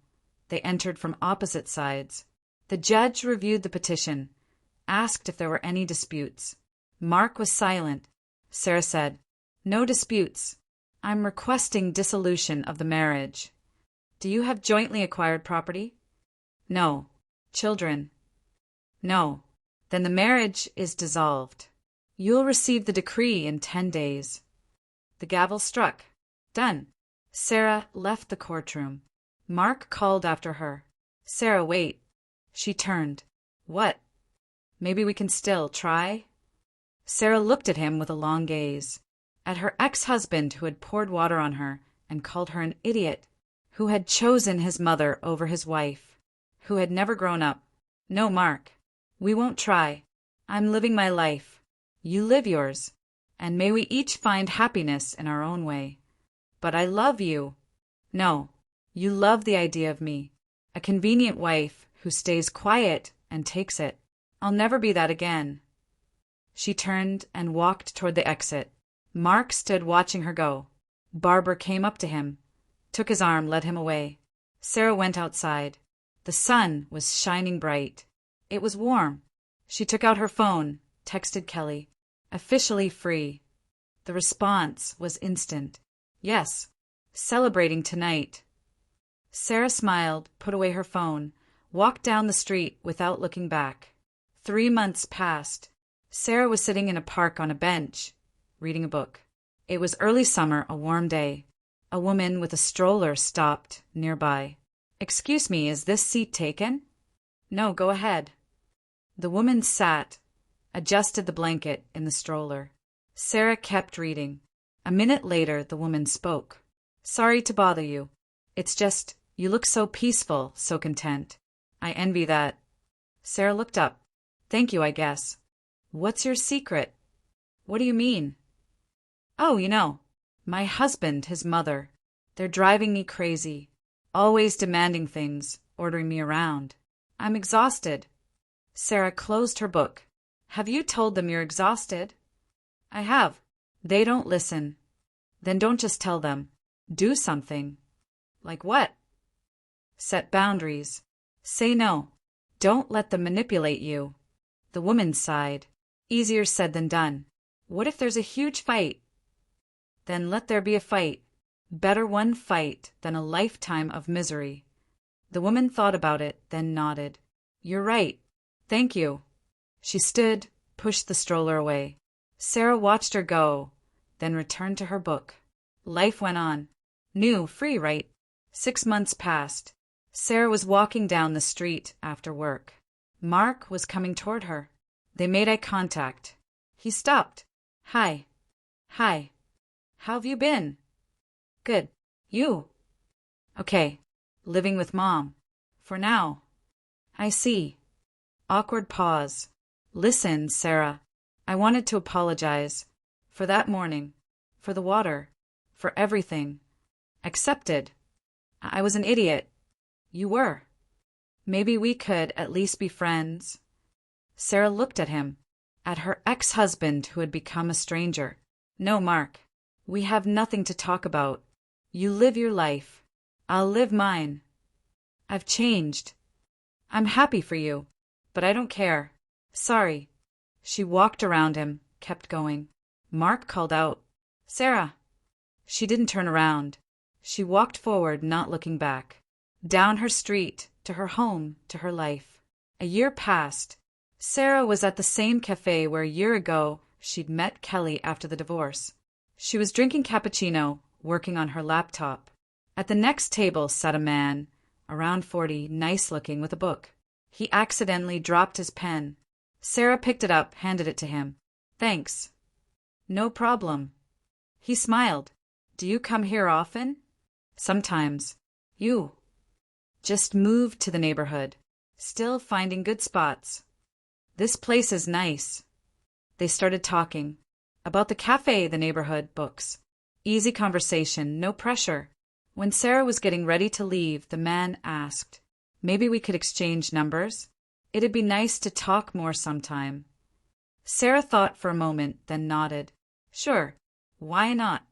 they entered from opposite sides. The judge reviewed the petition, asked if there were any disputes. Mark was silent. Sarah said, "No disputes. I'm requesting dissolution of the marriage." "Do you have jointly acquired property?" "No." "Children?" "No." "Then the marriage is dissolved. You'll receive the decree in 10 days." The gavel struck. Done. Sarah left the courtroom. Mark called after her. "Sarah, wait." She turned. "What?" "Maybe we can still try?" Sarah looked at him with a long gaze. At her ex-husband who had poured water on her and called her an idiot, who had chosen his mother over his wife, who had never grown up. "No, Mark. We won't try. I'm living my life. You live yours. And may we each find happiness in our own way. But I love you." "No. You love the idea of me. A convenient wife who stays quiet and takes it. I'll never be that again." She turned and walked toward the exit. Mark stood watching her go. Barbara came up to him, took his arm, led him away. Sarah went outside. The sun was shining bright. It was warm. She took out her phone, texted Kelly. Officially free. The response was instant. Yes. Celebrating tonight. Sarah smiled, put away her phone, walked down the street without looking back. 3 months passed. Sarah was sitting in a park on a bench, reading a book. It was early summer, a warm day. A woman with a stroller stopped nearby. "Excuse me, is this seat taken?" "No, go ahead." The woman sat, adjusted the blanket in the stroller. Sarah kept reading. A minute later, the woman spoke. "Sorry to bother you. It's just, you look so peaceful, so content. I envy that." Sarah looked up. "Thank you, I guess. What's your secret?" "What do you mean?" "Oh, you know. My husband, his mother. They're driving me crazy. Always demanding things, ordering me around. I'm exhausted." Sarah closed her book. "Have you told them you're exhausted?" "I have." "They don't listen." "Then don't just tell them. Do something." "Like what?" "Set boundaries. Say no. Don't let them manipulate you." The woman sighed. "Easier said than done. What if there's a huge fight? Then let there be a fight. Better one fight than a lifetime of misery. The woman thought about it, then nodded. You're right. Thank you. She stood, pushed the stroller away. Sarah watched her go, then returned to her book. Life went on. New, free, right? 6 months passed. Sarah was walking down the street after work. Mark was coming toward her. They made eye contact. He stopped. Hi. Hi. How have you been? Good. You? Okay. Living with Mom. For now. I see. Awkward pause. Listen, Sarah. I wanted to apologize. For that morning. For the water. For everything. Accepted. I was an idiot. You were. Maybe we could at least be friends. Sarah looked at him. At her ex-husband who had become a stranger. No, Mark. We have nothing to talk about. You live your life. I'll live mine. I've changed. I'm happy for you, but I don't care. Sorry. She walked around him, kept going. Mark called out, Sarah. She didn't turn around. She walked forward, not looking back. Down her street, to her home, to her life. A year passed. Sarah was at the same cafe where a year ago she'd met Kelly after the divorce. She was drinking cappuccino, working on her laptop. At the next table sat a man, around 40, nice-looking, with a book. He accidentally dropped his pen. Sarah picked it up, handed it to him. Thanks. No problem. He smiled. Do you come here often? Sometimes. You? Just moved to the neighborhood. Still finding good spots. This place is nice. They started talking. About the cafe, the neighborhood, books. Easy conversation, no pressure. When Sarah was getting ready to leave, the man asked, Maybe we could exchange numbers? It'd be nice to talk more sometime. Sarah thought for a moment, then nodded. Sure. Why not?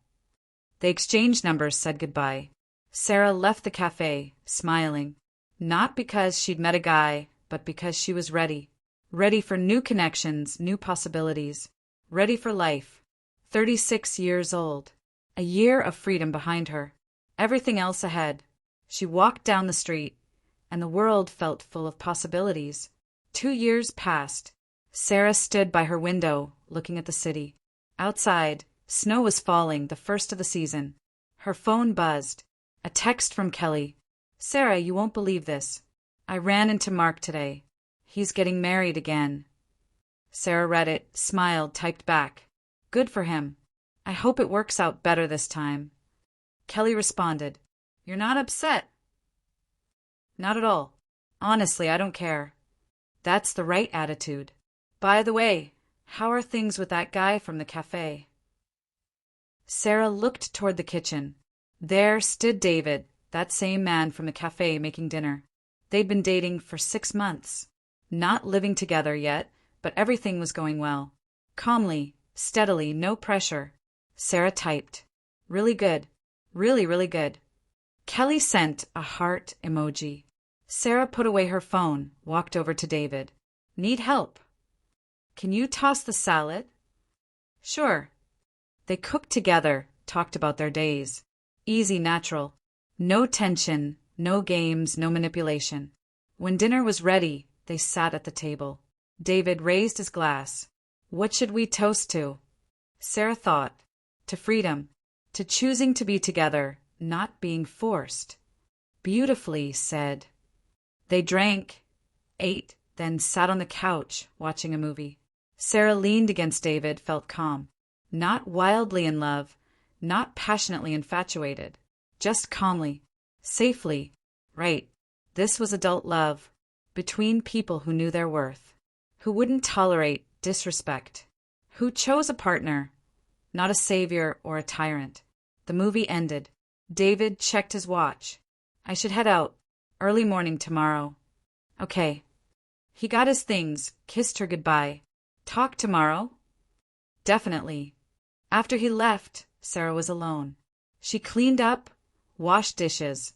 They exchanged numbers, said goodbye. Sarah left the cafe, smiling. Not because she'd met a guy, but because she was ready. Ready for new connections, new possibilities. Ready for life. 36 years old. A year of freedom behind her. Everything else ahead. She walked down the street, and the world felt full of possibilities. 2 years passed. Sarah stood by her window, looking at the city. Outside, snow was falling, the first of the season. Her phone buzzed. A text from Kelly. Sarah, you won't believe this. I ran into Mark today. He's getting married again. Sarah read it, smiled, typed back. Good for him. I hope it works out better this time. Kelly responded, You're not upset? Not at all. Honestly, I don't care. That's the right attitude. By the way, how are things with that guy from the cafe? Sarah looked toward the kitchen. There stood David, that same man from the cafe, making dinner. They'd been dating for 6 months. Not living together yet, but everything was going well. Calmly, steadily, no pressure. Sarah typed. Really good. Really, really good. Kelly sent a heart emoji. Sarah put away her phone, walked over to David. Need help? Can you toss the salad? Sure. They cooked together, talked about their days. Easy, natural. No tension, no games, no manipulation. When dinner was ready, they sat at the table. David raised his glass. What should we toast to? Sarah thought. To freedom. To choosing to be together, not being forced. Beautifully said. They drank, ate, then sat on the couch, watching a movie. Sarah leaned against David, felt calm. Not wildly in love, not passionately infatuated. Just calmly. Safely. Right. This was adult love. Between people who knew their worth. Who wouldn't tolerate disrespect. Who chose a partner, not a savior or a tyrant. The movie ended. David checked his watch. I should head out. Early morning tomorrow. Okay. He got his things, kissed her goodbye. Talk tomorrow? Definitely. After he left, Sarah was alone. She cleaned up, washed dishes,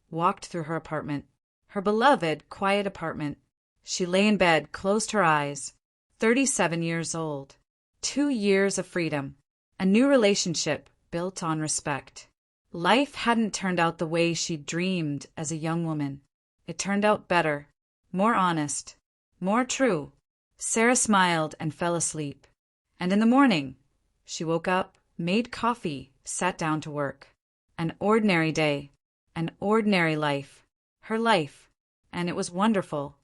walked through her apartment. Her beloved, quiet apartment. She lay in bed, closed her eyes. 37 years old. 2 years of freedom. A new relationship built on respect. Life hadn't turned out the way she'd dreamed as a young woman. It turned out better, more honest, more true. Sarah smiled and fell asleep. And in the morning, she woke up, made coffee, sat down to work. An ordinary day, an ordinary life. Her life. And it was wonderful.